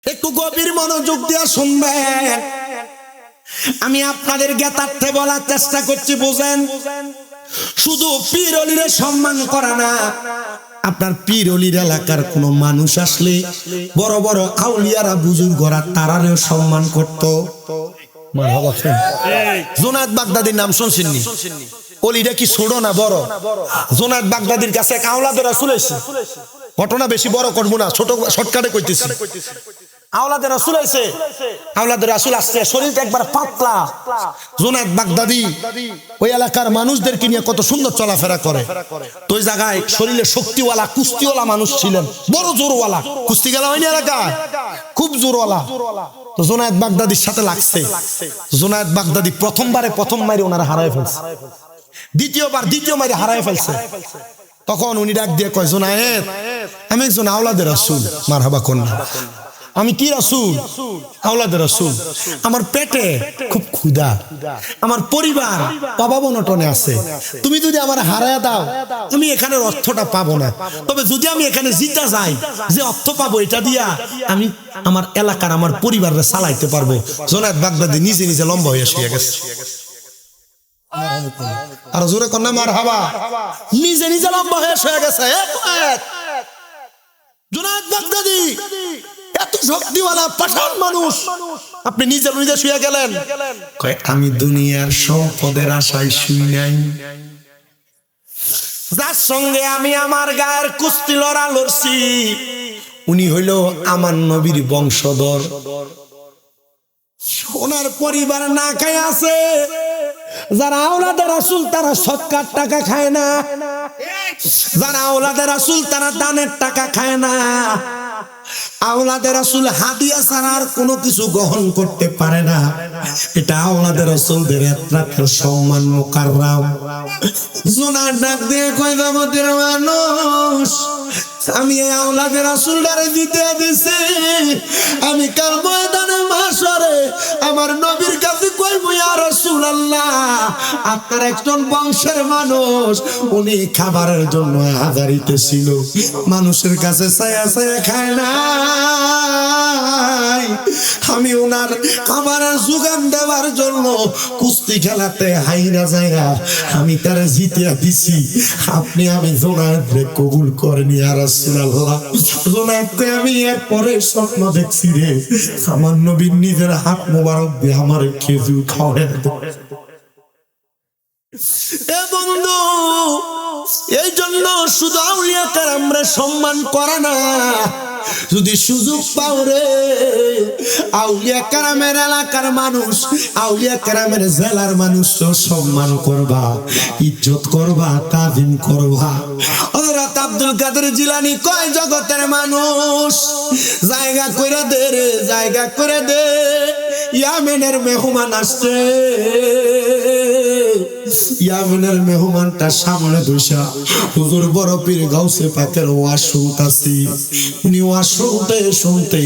একটু গভীর মনোযোগ দিয়ে শুনবেন। আমি আপনাদের জ্ঞাতার্থে বলার চেষ্টা করছি, বুঝেন। শুধু পীর অলিরে সম্মান করা না, আপনার পীর অলির এলাকার কোন মানুষ আসলে বড় বড় আউলিয়ারা বুজুর্গরা তারারেও সম্মান করত। জুনায়েদ বাগদাদির নাম শুনছেননি? অলিরা কি ছোট না বড়? জুনায়েদ বাগদাদির কাছে এক আওলাদের রাসূল এসেছে। ঘটনা বেশি বড় করবো না, ছোট শর্টকাটে কইতেছি। আওলাদের রাসূল এসে, আওলাদের রাসূল আসছে, শরীরটা একবার পাতলা। জুনায়েদ বাগদাদি ওই এলাকার মানুষদেরকে নিয়ে কত সুন্দর চলাফেরা করে। তো ওই জায়গায় শরীরে শক্তিওয়ালা কুস্তিওয়ালা মানুষ ছিলেন, বড় জোরওয়ালা। কুস্তি খেলা হয়নি এলাকায়, খুব জোরওয়ালা। তো জুনায়েদ বাগদাদির সাথে লাগছে। জুনায়েদ বাগদাদি প্রথম মাইরে ওনারা হারায় ফেলছে, দ্বিতীয় মাইরে হারায় ফেলছে। তখন উনি ডাক দিয়ে কয়, জুনায়েদ, আমি একজন আওলাদের রাসূল। মারহাবা কন্যা। আমি কি রাসূল? আওলাদের রাসূল। আমার পেটে খুব ক্ষুধা, আমার পরিবার অভাব অনটনে আছে। তুমি যদি আমার হারায়া দাও, আমি এখানের অর্থটা পাবো না। তবে যদি আমি এখানে জিতা যাই, যে অর্থ পাবো এটা দিয়া আমি আমার এলাকার আমার পরিবারকে চালাইতে পারবো। জুনায়েদ বাগদাদি নিজে নিজে লম্বা হয়ে শুয়ে গেছে। আর জোরে কন্যা মারহাবা। নিজে নিজে লম্বা হয়ে শুয়ে গেছে। জুনায়েদ বাগদাদি এত শক্তিওয়ালা পাঠান মানুষ, আপনি নিজে শুয়ে গেলেন। আমি দুনিয়ার সম্পদের আশায় শুই নাই, যার সঙ্গে আমি আমার গায়ের কুস্তি লড়ছি উনি হইল আমার নবীর বংশধর। ওনার পরিবার না খায় আছে। যারা আওলাদের রাসূল তারা সদকার টাকা খায় না, যারা আওলাদের রাসূল তারা দানের টাকা খায় না। আওলাদের রাসূল হাদিয়া ছাড়া আর কোনো কিছু গ্রহণ করতে পারে না। এটা আওলাদের রাসূলদের একটা সম্মান মুকাররাম। জুনায়েদ ডাক দিয়ে কয়, জগতের মানুষ, আমি এই আওলাদের রাসূলদারে দিতে দিছি। আমি কাল ময়দানে মাশরে আমার নবীর কাছে কইব, ইয়া রাসূলুল্লাহ, আপনার একজন বংশের মানুষ, উনি খাবারের জন্য হাজারিতে ছিল, মানুষের কাছে ছায়া ছায়া খায় না। আমি ওনার খাবারের যোগান দেওয়ার জন্য কুস্তি খেলাতে হাইরা জায়গা আমি তারা জিতিয়া দিছি। আপনি আমি জুনায়েদরে কবুল করেন ইয়া রাসূলুল্লাহ। জুনায়েদকে আমি এরপরে স্বপ্ন দেখছি রে, আমার নবীর নিজের হাত মোবারক দিয়ে আমার খেজুর খাওয়ায় দেয়। এ বন্ধু, এই জন্য শুধু আউলিয়া কেরামরে সম্মান করা না, যদি সুযোগ পাও রে, আউলিয়া কেরামের এলাকার মানুষ, আউলিয়া কেরামের জেলার মানুষ সম্মান করবা, ইজ্জত করবা, তাজিম করবা। হযরত আব্দুল কাদের জিলানী কয়, জগতের মানুষ জায়গা করে দে রে, জায়গা করে দে, ইয়ামেনের মেহমান আসছে। ইয়ামেনের মেহমানটা সামনে বসা হুজুর বড় পীর গাউসে পাকের ওয়াজ শুনতাছি। উনি ওয়াজ শুনতে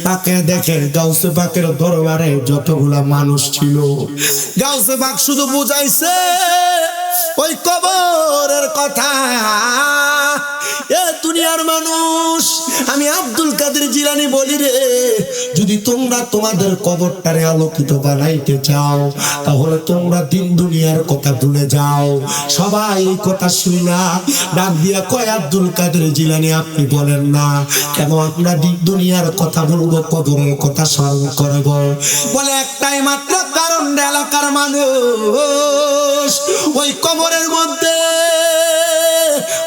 তাকে দেখে গাউসে পাকের দরবারে যতগুলা মানুষ ছিল, গাউসে পাক শুধু বুঝাইছে ওই কবরের কথা। এ দুনিয়ার মানুষ, আমি আব্দুল কাদের জিলানী বলি রে, যদি তোমরা তোমাদের কবরটারে আলোকিত বানাইতে চাও, তাহলে তোমরা দিন দুনিয়ার কথা ভুলে যাও। সবাই এই কথা শুনা ডাক দিয়া কয়, আব্দুল কাদের জিলানী, আপনি বলেন না কেন আমরা দিন দুনিয়ার কথা বলবো, কবরের কথা স্মরণ করব? বলে একটাই মাত্র কারণ, এলাকার মানুষ ওই কবরের মধ্যে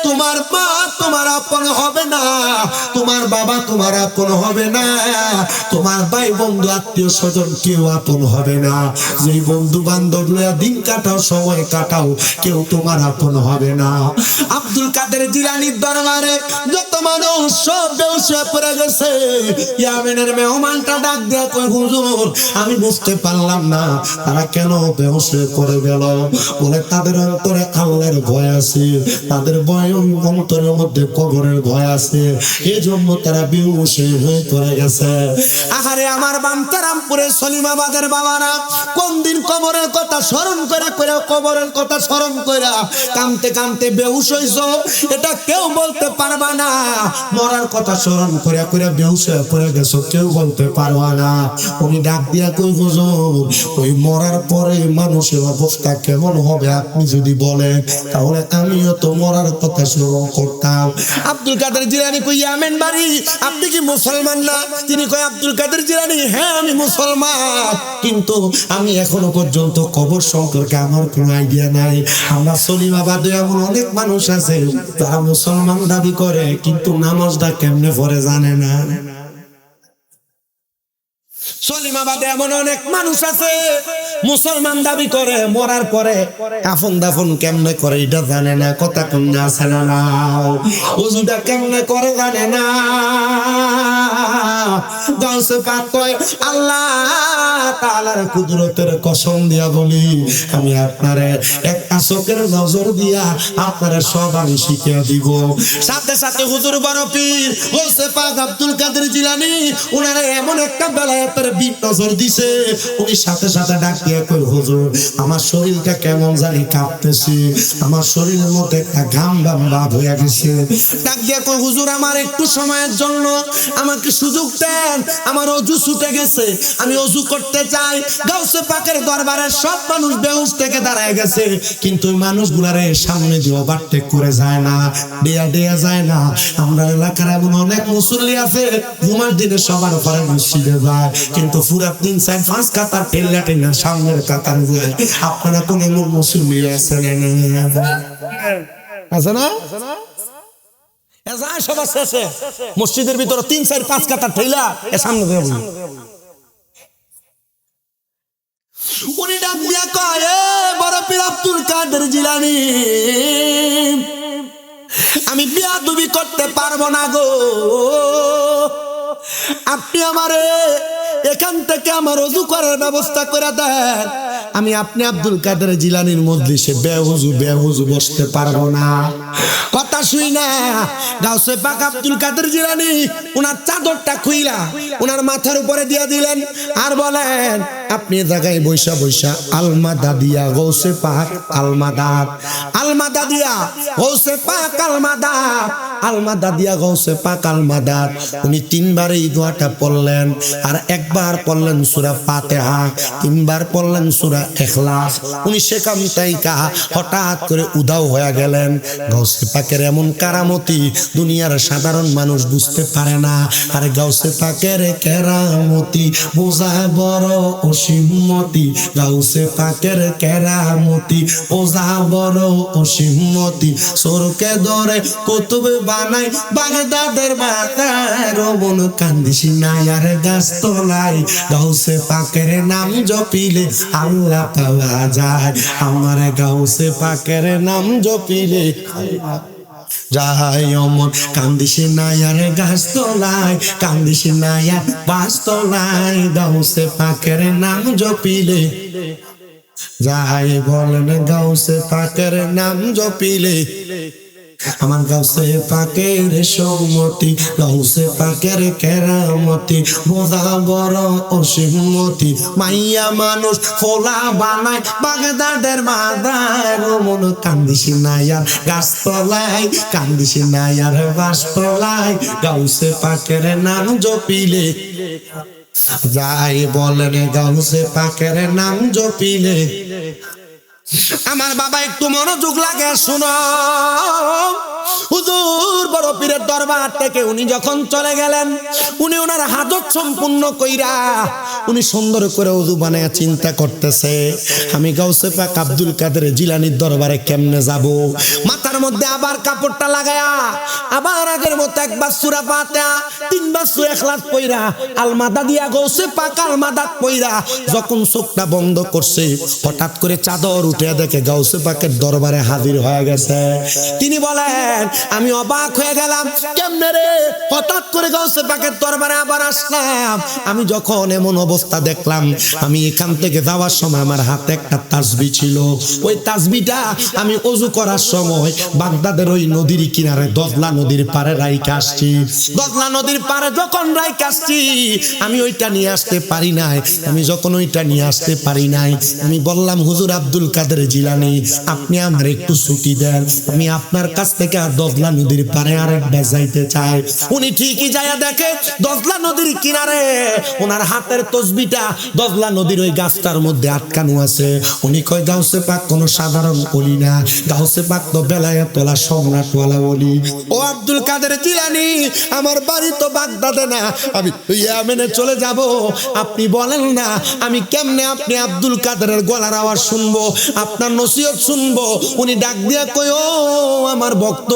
তোমার মা তোমার আপন হবে না, তোমার বাবা তোমার আপন হবে না, তোমার ভাই বন্ধু আত্মীয় স্বজন কেউ আপন হবে না। যে বন্ধু বান্ধব লয়া দিন কাটাও, সময় কাটাও, কেউ তোমার আপন হবে না। আব্দুল কাদের জিলানীর দরবারে যত মানুষ সব বেহুশ হয়ে পড়ে গেছে। ইয়ামেনের মেহমানটা ডাক দেয়া কয়, হুজুর, আমি বুঝতে পারলাম না তারা কেন বেহুশ হয়ে পড়ে গেল। বলে তাদের অন্তরে আল্লাহর ভয় আছে, তাদের ভয় অন্তরের মধ্যে কবরের ভয় আছে, এজন্য তারা বেহুশ হয়ে পড়ে গেছে। আহারে আমার বামতারামপুরের সলিমাবাদের বাবারা কোন দিন কবরের কথা স্মরণ করে করে কবরের কথা স্মরণ করে কামতে কামতে বেহুশ হইছো, এটা কেউ বলতে পারবা না। মরার কথা স্মরণ করে করে বেহুশ হয়ে পড়ে গেছো, কেউ বলতে পারবা না। উনি ডাক দিয়া কই, হুজুর ওই মরার পরে মানুষের অবস্থা কেমন হবে আপনি যদি বলেন, তাহলে আমিও তো মরার কথা স্মরণ করতাম। আব্দুল কাদের জিলানী কই আমেন বাড়ি, আপনি কি মুসলমান না? তিনি কয় আব্দুল কাদের জিলানী, হ্যাঁ আমি মুসলমান, কিন্তু আমি এখনো পর্যন্ত কবর সম্পর্কে আমার কোনো আইডিয়া নাই। আমরা সলিমাবাদে এমন অনেক মানুষ আছে তারা মুসলমান দাবি করে কিন্তু নামাজটা কেমনে পড়ে জানে না। সলিমাবাদে এমন অনেক মানুষ আছে মুসলমান দাবি করে, মরার পরে কাফন দাফন কেমনে করে এটা জানে না, কথা কন্যা আছে না, ওজুটা কেমনে করে জানে না। গাউসে পাক কয়, আল্লাহ তাআলার কুদরতের কসম দিয়া বলি, আমি আপনারে একটা চোখের নজর দিয়া আপনারে সব আমি শিখিয়ে দিব। সাথে সাথে হুজুর বড় পীর গাউসে পাক আব্দুল কাদের জিলানী উনারে এমন একটা বেলায়েতের বিট নজর দিছে, উনি সাথে সাথে ডাক দিয়ে কই, হুজুর আমার শরীরটা কেমন জানি কাঁপতেছে, আমার শরীরের মধ্যে একটা ঘাম ঘাম ভাব হয়ে গেছে। ডাক দিয়ে কই, হুজুর আমার একটু সময়ের জন্য আমাকে সুযোগ দেন, আমার অজু ছুটে গেছে, আমি অজু করতে চাই। গাউসে পাকের দরবারের সব মানুষ বেহুশ থেকে দাঁড়ায় গেছে, কিন্তু ওই মানুষগুলারে সামনে দিয়ে ওভারটেক করে যায় না, দেয়া দেয়া যায় না। আমরা এলাকার এমন অনেক মুসল্লি আছে জুমার দিনে সবার পরে মসজিদে যায়, কিন্তু পুরা 3-4-5 কাতার টেল্লা টেল্লা সামনের কাতার যায়। আপনারা কোন এমন মুসল্লি আছেন? আছে না? সব আছে মসজিদের ভিতরে 3-4-5 কাতার ঠেলা এর সামনে দিয়ে বলি। উনি ডাক দিয়া কয়, এ বড় পীর আব্দুল কাদের জিলানী, আমি বিয়াদবি করতে পারবো না গো, আপনি আমারে এখান থেকে আমার ওযু করার ব্যবস্থা করে দেন। আমি আপনি আব্দুল কাদের জিলানীর মজলিসে বেহুজু বসতে পারবো না। কথা শুই না গাউসে পাক আব্দুল কাদের জিলানী উনার চাদরটা খুইলা উনার মাথার উপরে দিয়ে দিলেন আর বলেন, আপনি জায়গায় বৈশা বৈশা আলমাদা দিয়া গাউসে পাক আলমাদা দিয়া গাউসে পাক আলমাদা দিয়া গাউসে পাক আলমাদাত। উনি 3 বার এই দোয়াটা পড়লেন, আর একবার পড়লেন সূরা ফাতিহা, 3 বার পড়লেন সূরা ইখলাস। উনি সেখান থেকে হঠাৎ করে উধাও হয়ে গেলেন। গাউসে পাকের এমন কারামতি দুনিয়ার সাধারণ মানুষ বুঝতে পারে না, আর গাউসে পাকের কেরামতি বোঝা বড় অসীমতি। গাউসে পাকের কেরামতি বোঝা বড় অসীমতি। সরকে ধরে কুতুবে বানাই বাগদাদের মাথায়, রমন কান্দিস না আর গাছ তোলায়। গাউসে পাকের নাম জপিলে আল্লাহ পাওয়া যায়, আমার গাউসে পাকের নাম জপিলে যাই অমন। কান্দিস না আর গাছ তোলায়, কান্দিস না আর বাস তোলায়। গাউসে পাকের নাম জপিলে যাই বলেন, গাউসে পাকের নাম জপিলে আমার গাউসে পাকের সম্মতি। গাউসে পাকের কেরামতি বোঝা বড় অসীমতি। মাইয়া মানুষ ফোলা বানায় বাগদাদের মাদায়, রমন কান্দিস না আর গাছ তলায়, কান্দিস না আর বাস তলায়। গাউসে পাকের নাম জপিলে যাই বলেন, গাউসে পাকের নাম জপিলে। আমার বাবা একটু মনোযোগ লাগে শুনো। হুজুর বড় পীরের দরবার থেকে উনি যখন চলে গেলেন, উনি ওনার হাজত সম্পূর্ণ কইরা উনি সুন্দর করে ওযু বানায়া চিন্তা করতেছে, আমি গাউসে পাক আব্দুল কাদের জিলানীর দরবারে কেমনে যাব। মাথার মধ্যে আবার কাপড়টা লাগায়া আবার আগের মতো একবার সূরা ফাতিহা, 3 বার সূরা ইখলাস পড়া আলমাদা দিয়া গাউসে পাক আলমাদাত পড়া যখন চোখটা বন্ধ করছে, হঠাৎ করে চাদর উঠে দেখে গাউসে পাকের দরবারে হাজির হয়ে গেছে। তিনি বলেন আমি অবাক হয়ে গেলাম, কেমনে রে হঠাৎ করে গাউসে পাকের দরবারে আবার আসলাম? আমি যখন এমন অবস্থা দেখলাম, আমি এখান থেকে যাওয়ার সময় আমার হাতে একটা তাসবিহ ছিল। ওই তাসবিহটা আমি ওযু করার সময় বাগদাদের ওই নদীর কিনারে দজলা নদীর পারে রাইখা আসছি। দজলা নদীর পারে যখন রাইখা আসছি, আমি ওইটা নিয়ে আসতে পারি নাই। আমি যখন ওইটা নিয়ে আসতে পারি নাই, আমি বললাম হুজুর আব্দুল কাদের জিলানী, আপনি আমার একটু ছুটি দেন, আমি আপনার কাছ থেকে দজলা নদীর পারে আরেকবার যাইতে চাই। উনি ঠিকই যাইয়া দেখে দজলা নদীর কিনারে ওনার হাতের তসবিহটা দজলা নদীর ওই গাছটার মধ্যে আটকানো আছে। উনি কয় গাউসে পাক কোনো সাধারণ ওলি না, গাউসে পাক তো বেলায়েতওয়ালা সম্রাটওয়ালা ওলি। ও আব্দুল কাদের জিলানী, আমার বাড়ি তো বাগদাদে না, আমি ইয়েমেনে চলে যাব। আপনি বলেন না আমি কেমনে আপনি আব্দুল কাদেরের গলার আওয়াজ শুনবো, আপনার নসিহত শুনবো? উনি ডাক দিয়া কয়, ও আমার ভক্ত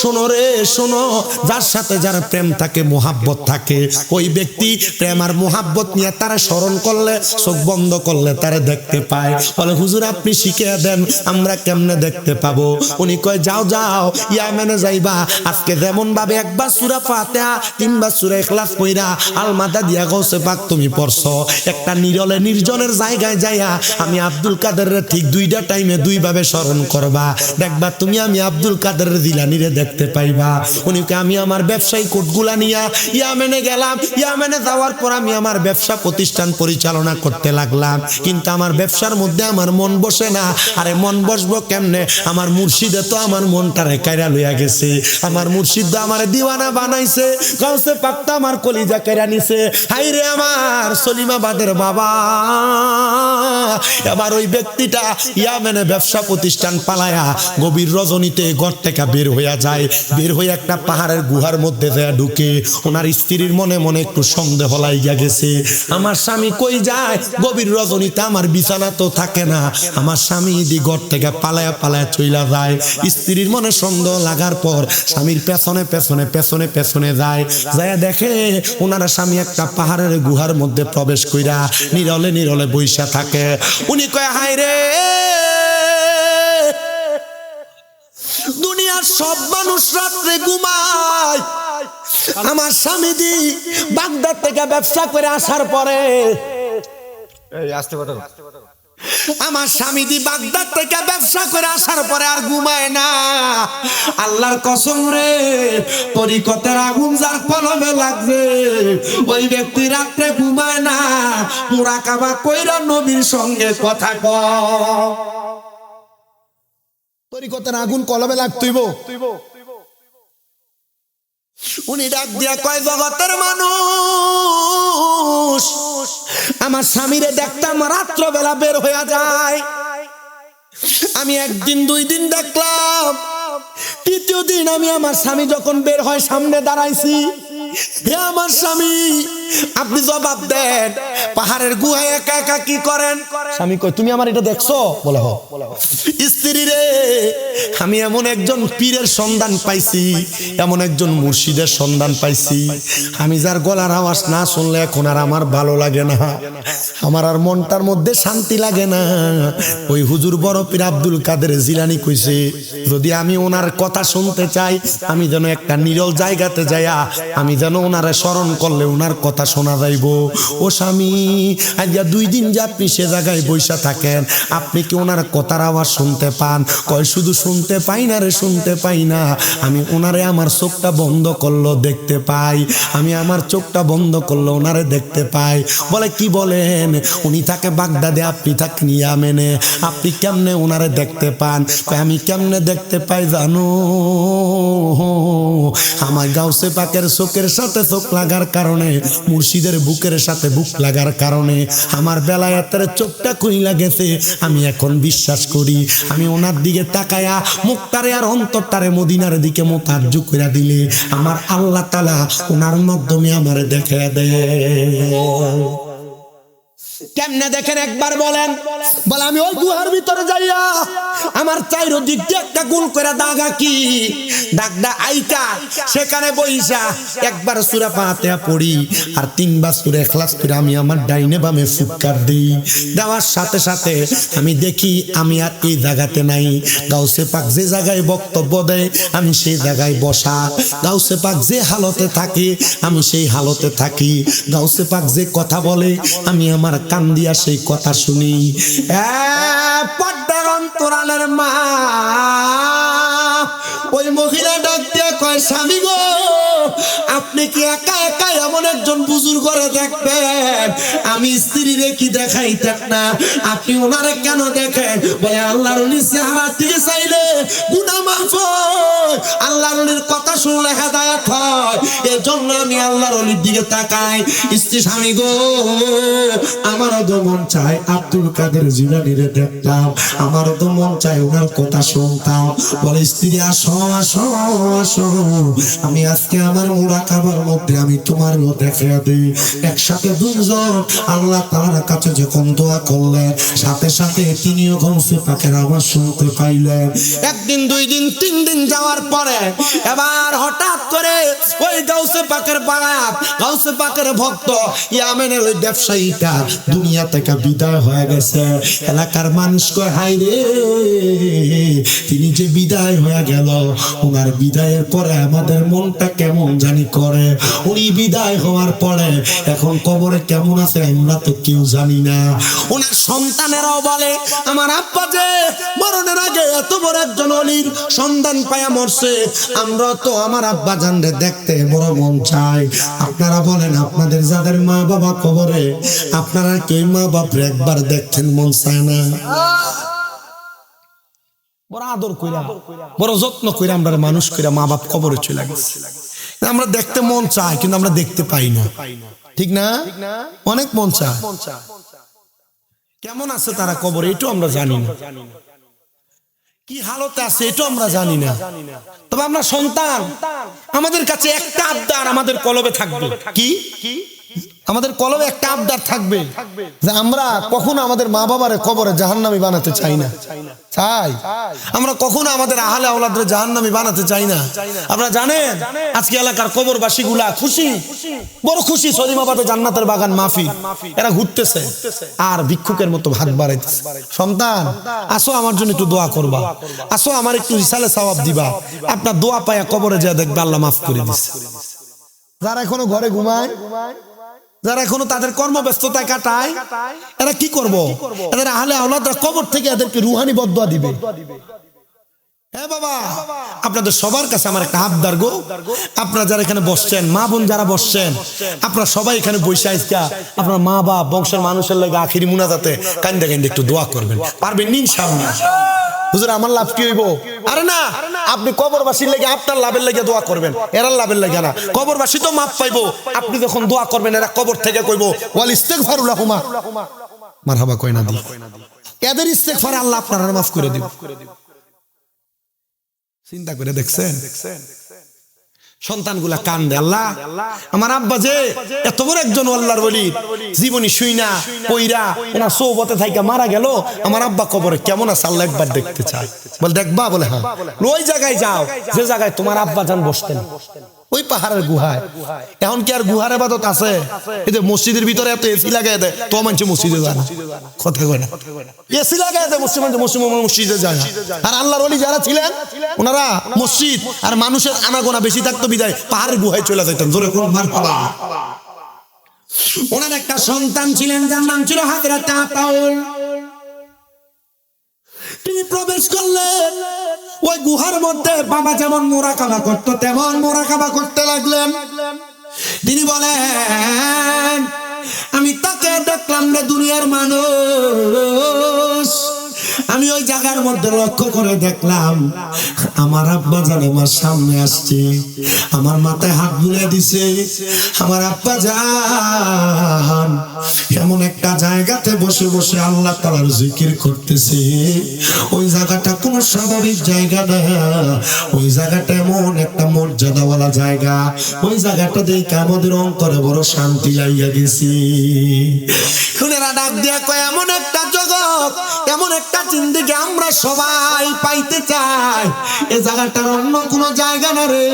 শোনো রে শোনো, যার সাথে যার প্রেম থাকে মোহাব্বত থাকে, ওই ব্যক্তি প্রেম আর মোহাব্বত নিয়ে তারা স্মরণ করলে চোখ বন্ধ করলে তারা দেখতে পায়। বলে হুজুর আপনি শিখিয়ে দেন, আমরা কেমনে দেখতে পাবো? উনি কয় যাও যাও ইয়েমেনে যাইবা, আজকে যেমন ভাবে একবার সূরা ফাতিহা, তিনবার সূরা ইখলাস কইরা আল মাদা দিয়া গাউসে পাক তুমি পড়ছো, একটা নিরলে নির্জনের জায়গায় যাইয়া আমি আব্দুল কাদেরের ঠিক দুইটা টাইমে দুই ভাবে স্মরণ করবা, দেখবা তুমি আমি আব্দুল কাদের জিলানীরে দেখতে পাইবা। উনি কয় আমি আমার ব্যবসায়ী কোটগুলা নিয়া ইয়েমেনে গেলাম। ইয়েমেনে যাওয়ার পর আমি আমার ব্যবসা প্রতিষ্ঠান পরিচালনা করতে লাগলাম, কিন্তু আমার ব্যবসার মধ্যে আমার মন বসে না। আরে মন বসবো কেমনে? আমার মুর্শিদে তো আমার মনটারে কাইরা লইয়া গেছে, আমার মুর্শিদ আমার দিওয়ানা বানাইছে, গাউসে পাক তো আমার কলিজা কাইরা নিছে। হাই রে আমার সলিমাবাদের বাবা। এবার ওই ব্যক্তিটা ইয়েমেনে ব্যবসা প্রতিষ্ঠান পালায়া গভীর রজনীতে ঘর থেকে বের হইয়া যায়, বের হয়ে একটা পাহাড়ের গুহার মধ্যে যায় ঢুকে। ওনার স্ত্রীর মনে মনে একটু সন্দেহ লাইগা গেছে, আমার স্বামী কই যায়? গভীর রজনীতে আমার বিছানা তো থাকে না, আমার স্বামী দি ঘর থেকে পালায়া পালায়া চইলা যায়। স্ত্রীর মনে সন্দেহ লাগার পর স্বামীর পেছনে পেছনে পেছনে পেছনে যায়, যায় দেখে ওনার স্বামী একটা পাহাড়ের গুহার মধ্যে প্রবেশ কইরা নীরলে নীরলে বইসা থাকে। উনি কয় হায় রে, দুনিয়ার সব মানুষ রাত্রে ঘুমায়, আমার স্বামী দি বাগদাদ থেকে ব্যবসা করে আসার পরে, আমার স্বামী দি বাগদাদ থেকে ব্যবসা করে আসার পরে আর ঘুমায় না। আল্লাহর কসম রে, তরিকতের আগুন যার কলমে লাগছে ওই ব্যক্তি রাত্রে ঘুমায় না, মুরাকাবা কইরা নবীর সঙ্গে কথা কয়। তরিকতের আগুন কলমে লাগতইব। উনি ডাক দিয়া কয় জগতের মানুষ, আমার স্বামীরে দেখতাম রাত্রবেলা বের হইয়া যায়, আমি একদিন দুই দিন দেখলাম, তৃতীয় দিন আমি আমার স্বামী যখন বের হয় সামনে দাঁড়াইছি, হে আমার স্বামী আপনি জবাব দেন, পাহাড়ের গুহায় একা একা কি করেন? স্বামী কয় তুমি আমার এটা দেখছো? বলে হ। স্ত্রী রে, আমি এমন একজন পীরের সন্ধান পাইছি, এমন একজন মুর্শিদের সন্ধান পাইছি, আমি যার গলার আওয়াজ না শুনলে এখন আর আমার ভালো লাগে না, আমার আর মনটার মধ্যে শান্তি লাগে না। ওই হুজুর বড় পীর আব্দুল কাদের জিলানী কইছে, যদি আমি ওনার কথা শুনতে চাই, আমি যেন একটা নিরল জায়গাতে যাইয়া আমি যেন ওনারে স্মরণ করলে ওনার কথা শোনা যাইব। ও স্বামী, আজকে 2 দিন যে আপনি সে জায়গায় বৈশা থাকেন, আপনি কি ওনার কথার আওয়াজ শুনতে পান? কয় শুধু শুনতে পাই না রে, শুনতে পাই না, আমি ওনারে আমার চোখটা বন্ধ করলো দেখতে পাই, আমি আমার চোখটা বন্ধ করলো ওনারে দেখতে পাই। বলে কি বলেন? উনি থাকে বাগদাদে, আপনি থাকেন ইয়েমেনে, আপনি কেমনে ওনারে দেখতে পান? কয় আমি কেমনে দেখতে পাই জানো? আমার গাউসে পাকের চোখের সাথে চোখ লাগার কারণে, মুর্শিদের বুকের সাথে বুক লাগার কারণে আমার বেলায়েতের চোখটা খুইলা গেছে। আমি এখন বিশ্বাস করি, আমি ওনার দিকে তাকায়া মুখটারে আর অন্তরটারে মদিনার দিকে মোতাজ্জু কইরা দিলে আমার আল্লাহ তাআলা ওনার মাধ্যমে আমারে দেখায়া দেয়। কেমনে দেখেন একবার বলেন। বলে আমি ওই গুহার ভিতরে যাইয়া আমার চাইরদিক দিয়ে একটা গোল করে দাগা কি দাগটা আইকা সেখানে বইসা একবার সূরা ফাতিহা পড়ি আর তিনবার সূরা ইখলাস করে আমি আমার ডাইনে বামে ফুৎকার দিই। দেওয়ার সাথে সাথে আমি দেখি আমি আর এই জায়গাতে নাই। গাউসে পাক যে জায়গায় বক্তব্য দেয় আমি সেই জায়গায় বসা। গাউসে পাক যে হালতে থাকে আমি সেই হালতে থাকি। গাউসে পাক যে কথা বলে আমি আমার কান দিয়া সেই কথা শুনি। পর্দার অন্তরালের মা ওই মহিলা ডাক দিয়ে কয়, স্বামী গো আপনি কি একা একা এমন একজন বুজুর্গ করে দেখবেন? আমি স্ত্রী রেখি দেখাইতেন না, আপনি ওনারে কেন দেখেন? বলে আল্লাহর ওলি চেহারা দিকে চাইলে গুনাহ মাফ হয়, আল্লাহর ওলির কথা শুনলে হেদায়েত হয়, এই জন্য আমি আল্লাহর ওলির দিকে তাকাই। স্ত্রী, স্বামী গো আমারও তো মন চায় আব্দুল কাদের জিলানীরে দেখতাম, আমারও তো মন চায় ওনার কথা শুনতাম। বলে স্ত্রী, আসো আসো আসো, আমি আজকে আমার মুরাকাবার মধ্যে আমি তোমার দেখে দিই। একসাথে দুইজন আল্লাহ তাআলার কাছে যখন দোয়া করলেন সাথে সাথে তিনিও গাউসে পাকের আওয়াজ শুনতে পাইলেন। একদিন, দুই দিন, তিন দিন যাওয়ার পরে এবার হঠাৎ করে ওই গাউসে পাকের বাগাত, গাউসে পাকের ভক্ত ইয়ামেনের ওই ব্যবসায়ীটা দুনিয়া থেকে বিদায় হয়ে গেছে। এলাকার মানুষ কয়, হাই রে তিনি যে বিদায় হয়ে গেল, ওনার বিদায়ের পরে আমাদের মনটা কেমন জানি করে। উনি বিদায় হওয়ার পরে এখন কবরে কেমন আছে আমরা তো কেউ জানি না। ওনার সন্তানেরাও বলে, আমার আব্বা যে মরণের আগে এত বড় একজন অলির সন্তান পায়া মরছে, আমরা তো আমার আব্বা জানরে দেখতে বড় মন চাই। আপনারা বলেন, আপনাদের যাদের মা বাবা কবরে, আপনারা কেউ মা বাপরে একবার দেখতেন মন চায় না? বড় আদর কইরা, বড় যত্ন কইরা আমরা মানুষ কইরা মা বাপ কবরে চলে গেছে। আমরা দেখতে মন চায় কিন্তু আমরা দেখতে পাই না, ঠিক না? অনেক মন চায়। কেমন আছে তারা কবরে এটাও আমরা জানি না, কি হালতে আছে এটাও আমরা জানি না। তবে আমরা সন্তান, আমাদের কাছে একটা আবদার আমাদের কলবে থাকবে। কি আমাদের কলবে একটা আবদার থাকবে যে আমরা কখনো আমাদের মা বাবারে কবরে জাহান্নামী বানাতে চাই না। চাই আমরা কখনো আমাদের আহলে আওলাদরে জাহান্নামী বানাতে চাই না। আপনারা জানেন আজকে এলাকার কবরবাসী গুলা খুশি, বড় খুশি, সলিমাবাদে জান্নাতের বাগান মাহফিল, এরা ঘুরতেছে আর ভিক্ষুকের মতো ভাত বাড়াইতেছে। সন্তান আসো আমার জন্য একটু দোয়া করবা, আসো আমার একটু ইসালে সওয়াব দিবা। আপনার দোয়া পায়া কবরে যা দেখবে আল্লাহ মাফ করে দিচ্ছে। যারা এখনো ঘরে ঘুমায়, যারা এখনো তাদের কর্মব্যস্ততায় কাটায়, এরা কি করবো? এদের আহলে আওলাদরা কবর থেকে এদেরকে রুহানি বদদুয়া দিবে। হ্যাঁ বাবা, আপনাদের সবার কাছে আমার একটা আবদার গো, আপনারা যারা এখানে বসছেন, মা বোন যারা বসছেন, আপনারা সবাই এখানে বসে আজকে আপনার মা বাপ বংশের মানুষের লাগে আখিরি মুনাজাতে কান্দে কান্দে একটু দোয়া করবেন। পারবেন ইনশাআল্লাহ? হুজুর আমার লাভ কি হইব? আরে না, আপনি কবরবাসীর লাগে আপনার লাভের লাগে দোয়া করবেন, এরার লাভের লাগে না। কবরবাসী তো মাফ পাইবো, আপনি যখন দোয়া করবেন এরা কবর থেকে কইবো ওয়াল ইস্তিগফারু লাহুমা, মারহাবা কই না দি, এদের ইস্তিগফারে আল্লাহ আপনারা মাফ করে দিবেন। চিন্তা করে দেখছেন? সন্তানগুলা কান্দে, আল্লাহ আমার আব্বা যে এত বড় একজন আল্লাহর ওলি, জীবনী শুইনা কইরা ওনার সোহবতে থাইকা মারা গেল, আমার আব্বা কবরে কেমন আছে আল্লাহ একবার দেখতে চায়। বল দেখবা? বলে হ্যাঁ। ওই জায়গায় যাও যে জায়গায় তোমার আব্বা জান বসতেন, ওই পাহাড়ের গুহায়। এখন কি আর গুহার ইবাদত আছে? এই যে মসজিদের ভিতরে এত এসি লাগাই দেয়, তো মানুষ মসজিদে যায় না। কথা কয় না, এসি লাগাই দেয় মসজিদে যায় না। আর আল্লাহর ওলি যারা ছিলেন ওনারা মসজিদ আর মানুষের আনাগোনা বেশি থাকতো বিদায় পাহাড়ের গুহায় চলে যেতেন। জোরে কোন মারহাবা। ওনার একটা সন্তান ছিলেন যার নাম ছিল হযরত আতাউল। তিনি প্রবেশ করলেন ওই গুহার মধ্যে। বাবা যেমন মুরাকাবা করতো তেমন মুরাকাবা করতে লাগলেন। তিনি বলেন, আমি তাকে দেখলাম রে দুনিয়ার মানুষ, আমি ওই জায়গার মধ্যে লক্ষ্য করে দেখলাম আমার আব্বা জান আমার সামনে আসছে, আমার মাথায় হাত বুলিয়ে দিছে। আমার আব্বা জান এমন একটা জায়গাতে বসে বসে আল্লাহ তাআলার জিকির করতেছে, ওই জায়গাটা কোনো স্বাভাবিক জায়গা না, ওই জায়গাটা এমন একটা মর্যাদাওয়ালা জায়গা, ওই জায়গাটা দেখে আমাদের অন্তরে বড় শান্তি লাইয়া গেছি। খুনেরা ডাক দিয়া কয়, এমন একটা জগৎ, এমন একটা জিন্দেগি আমরা সবাই পাইতে চাই, এই জায়গাটার অন্য কোনো জায়গা না রে,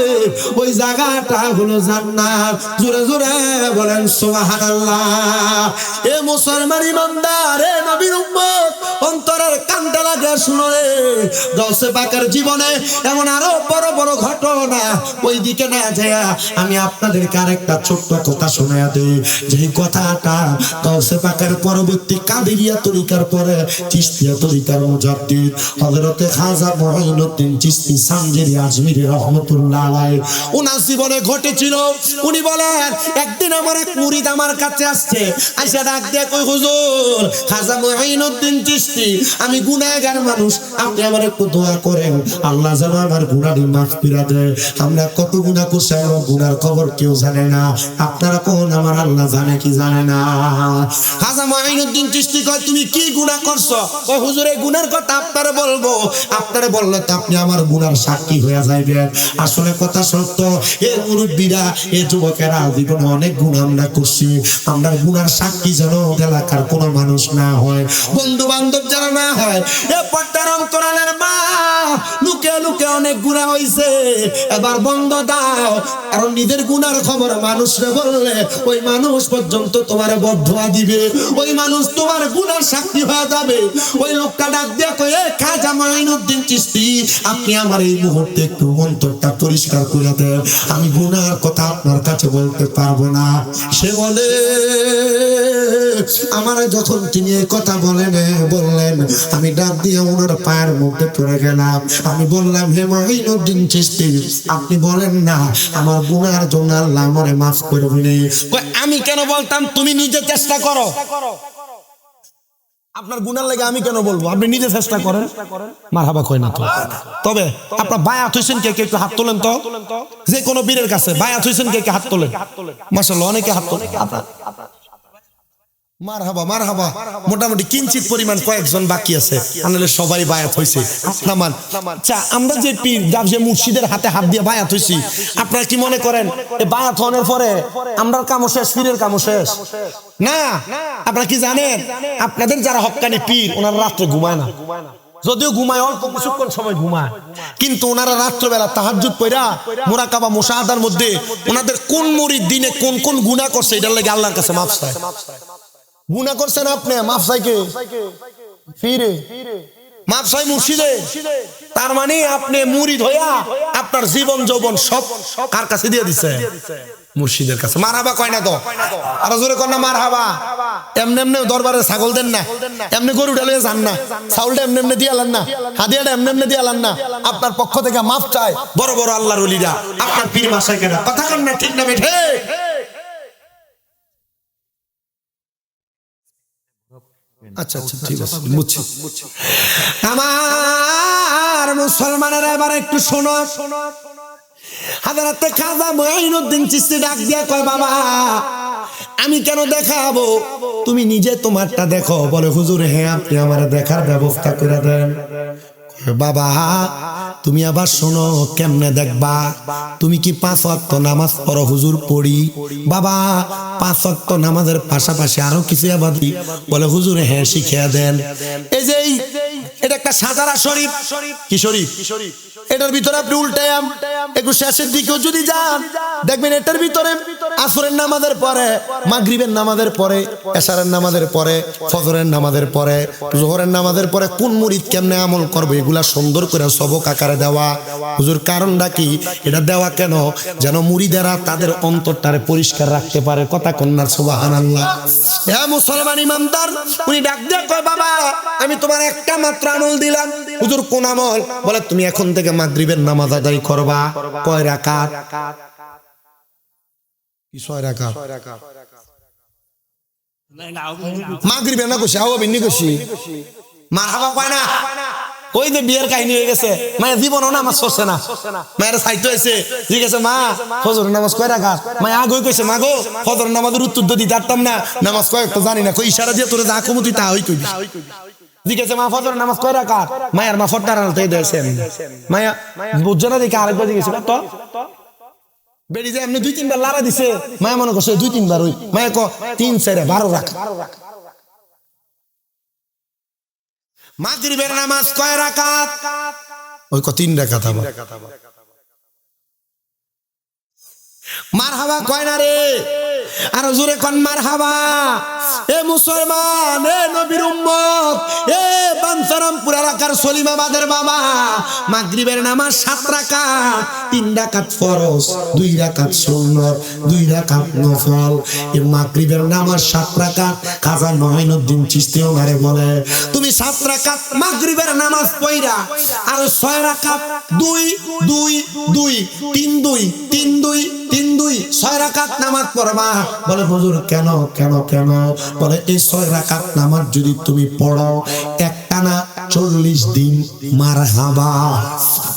ওই জায়গাটা হলো জান্নাত। জোরে জোরে বলেন সুবহানাল্লাহ। এ মুসলমান ইমানদার, এ নবীর উম্মত, অন্তরের কানটা লাগে শুনো রে, গাউসে পাকের জীবনে এমন আরো বড় বড় ঘটনা, ওই দিকে না যায় আমি আপনাদেরকে আরেকটা ছোট্ট কথা শোনায়া দিই। যেই কথাটা গাউসে পাকের পরবর্তী কাদেরিয়া তরিকার পরে চিশতিয়া তরিকার মুজাদ্দিদ হযরতে খাজা মুঈনুদ্দিন চিশতি সানজিরি আজমিরি রাহমাতুল্লাহ আলাইহি ওনার জীবনে ঘটেছিল। উনি বলেন, একদিন আমার এক মুরিদ আমার কাছে আসছে, আইসা ডাক দিয়ে কই, হুজুর খাজা মুঈনুদ্দিন চিশতি, আমি গুনাহগার মানুষ, আপনি আমার একটু দোয়া করেন, আল্লাহ যেন আমার গুনাহটি মাগফিরাত দেয়। আমরা কত গুনাহ করছি, আমার গুনার খবর কেউ জানে না, আপনারা কোন আমার আল্লাহ জানে কি জানে না। খাজা মুঈনুদ্দিন চিশতি কয়, তুমি কি গুনাহ করছো? কয়, হুজুর এই গুনার কথা আপনারে বলবো, আপনারে বললে তো আপনি আমার গুনার সাক্ষী হয়ে যাইবেন। আসলে কথা সত্য, এ মুরব্বীরা, এ যুবকেরা, জীবনে অনেক গুনাহ আমরা করছি, আমরা গুনার সাক্ষী যেন এলাকার কোনো মানুষ না হয়, বন্ধু বান্ধব যেন না হয়। এ পর্দার অন্তরালের মা, লুকে লুকে অনেক গুনাহ হইছে, এবার বন্ধ দাও, কারণ নিজের গুনার খবর মানুষরে বললে ওই মানুষ পর্যন্ত তোমার বদদুয়া দিবে, ওই মানুষ তোমার গুনার সাক্ষী হয়ে যাবে। ওই লোকটা ডাক দিয়ে কয়, এ খাজা মুঈনুদ্দিন চিশতি, আপনি আমার এই মুহূর্তে একটু অন্তরটা পরিষ্কার করে দেন, আমি গুনার কথা আপনার কাছে বলতে পারবো না। সে বলে, আমার যখন তিনি এই কথা বললেন, আমি ডাক দিয়ে ওনার পায়ের মধ্যে পড়ে গেলাম, আমি বললাম, হে মুঈনুদ্দিন চিশতি, আপনি বলেন না আমার গুনার জন্য আল্লাহ আমারে মাফ করবেন। আমি কেন বলতাম, তুমি নিজে চেষ্টা করো, আপনার গুনার লাগে আমি কেন বলবো, আপনি নিজে চেষ্টা করেন। মারহাবা কয় না তো। তবে আপনার বায়াত হইছেন কে কে, একটু হাত তোলেন তো, যে কোনো বীরের কাছে বায়াত হইছেন কে কে, হাত তোলেন। মাশাআল্লাহ, অনেকে হাত তোলেন। মারহাবা মারহাবা, মোটামুটি কিঞ্চিত পরিমাণ কয়েকজন বাকি আছে, আনলে সবাই বায়াত হইছে। নামান, আচ্ছা, আমরা যে পীর যে মুর্শিদের হাতে হাত দিয়ে বায়াত হইছি, আপনারা কি মনে করেন এই বায়াত হওয়ার পরে আমরার কামও শেষ, পীরের কামও শেষ? না। আপনারা কি জানেন, আপনাদের যারা হক্কানি পীর, ওনারা রাত্রে ঘুমায় না, যদিও ঘুমায় অল্প কিছুক্ষণ সময় ঘুমায়, কিন্তু ওনারা রাত্রবেলা তাহাজ্জুদ পড়া মুরাকাবা মুশাহাদার মধ্যে ওনাদের কোন মুরিদ দিনে কোন কোন গুনাহ করছে, এটার লাগে আল্লাহর কাছে মাফ চায়। গুনাহ করছেন আপনি, মাফ চাই কে? ফিরে মাফ চাই মুর্শিদে। তার মানে আপনি মুরিদ হইয়া আপনার জীবন যৌবন সব কার কাছে দিয়ে দিছে? মুর্শিদের কাছে। মারহাবা কয় না তো? আরো জোরে কর না মারহাবা। এমনি এমনি দরবারে ছাগল দেন না, এমনি গরু ঢালিয়ে যান না, চাউলটা এমনি এমনি দিয়ে আলেন না, হাদিয়াটা এমনি এমনি দিয়ে আলেন না, আপনার পক্ষ থেকে মাফ চায় বড় বড় আল্লাহর ওলিরা, আপনার পীর মাশায়েখেরা। কথা কন না, ঠিক না বেঠে? আচ্ছা আচ্ছা, ঠিক আছে, বুঝছি। আমার মুসলমানেরা এবার একটু শোনো। হযরত খাজা মুঈনুদ্দিন চিশতি ডাক দিয়া কয়, বাবা আমি কেন দেখাবো, তুমি নিজে তোমারটা দেখো। বলে, হুজুর হ্যাঁ, আপনি আমার দেখার ব্যবস্থা করে দেন। বাবা তুমি আবার শোনো, কেমনে দেখবা? তুমি কি 5 ওয়াক্ত নামাজ পড়ো? হুজুর পড়ি। বাবা 5 ওয়াক্ত নামাজের পাশাপাশি আরো কিছু আবাদি? বলে, হুজুর হ্যাঁ, শিখিয়ে দেন। এই যে এটা একটা সাজারা শরীফ। কি শরীফ? এটার ভিতরে আপনি উল্টায়াম একটু শেষের দিকেও যদি যান, দেখবেন এটার ভিতরে আসরের নামাজের পরে, মাগরিবের নামাজের পরে, এশারের নামাজের পরে, ফজরের নামাজের পরে, যোহরের নামাজের পরে কোন মুরিদ কেমনে আমল করবে এগুলা সুন্দর করে সবক আকারে দেওয়া। হুজুর কারণটা কি? এটা দেওয়া কেন? যেন মুরিদেরা তাদের অন্তরটারে পরিষ্কার রাখতে পারে। কথা কন্যার সুবহানাল্লাহ। হ্যাঁ মুসলমান ইমানদার, উনি ডাক দিয়ে কয়, বাবা আমি তোমার একটা মাত্র আমল দিলাম। হুজুর কোন আমল? বলে, তুমি এখন থেকে মাগরিবের নামাজ আদায় করবা। কয় রাকাত? কি 6 রাকাত? মাগরিবের না কইছি, আও বিন্নি কইছি। মারহাবা কয় না? ওই যে বিয়ের কাহিনী হয়ে গেছে, মায়ের জীবনও নামাজ পড়ছে না, মায়ের সাইতো হয়েছে, ঠিক আছে মা ফজর নামাজ কয় রাকাত, মায় আগে কইছে মা গো ফজর নামাজের উত্তর তো দিতে পারতাম না, নামাজ কয় তো জানি না, কই ইশারা দিয়ে তোরে যা কমতি তা হই কইবি, ঠিক আছে মা ফজর নামাজ কয় রাকাত, মায়ের মা ফট্টার আনতে দিয়েছেন, মায়া বুঝছো না দেখে আরেকবার জিজ্ঞেস তো বেড়ি যে এমনি 2-3 বার লারা দিছে, মায়া মনে করছে 2-3 বার ওই, মায়া ক 3-4 12 রাকাত। মাগরিবের নামাজ কয় রাকাত, ওই ক 3 রাকাত। আবার মারহাবা কয় না রে, আর জোরে কোন মারহাবা। এ মুসলমান, এ নবীর উম্মত, এ বাঞ্ছারামপুর এলাকার সলিমাবাদের বাবা, মাগরিবের নামাজ 7 রাকাত, 3 রাকাত ফরজ, 2 রাকাত সুন্নত, 2 রাকাত নফল। এই মাগরিবের নামাজ 7 রাকাত। খাজা মঈনুদ্দিন চিশতি ওনারে বলে তুমি 7 রাকাত মাগরিবের নামাজ পড়া আর 6 রাকাত 2 2 2 3 2 3 2 3 2 6 রাকাত নামাজ পড়বা। বলে হুজুর কেন কেন কেন? বলে এই 6 রাকাত নামাজ যদি তুমি পড়ো একটানা 40 দিন মারহাবা,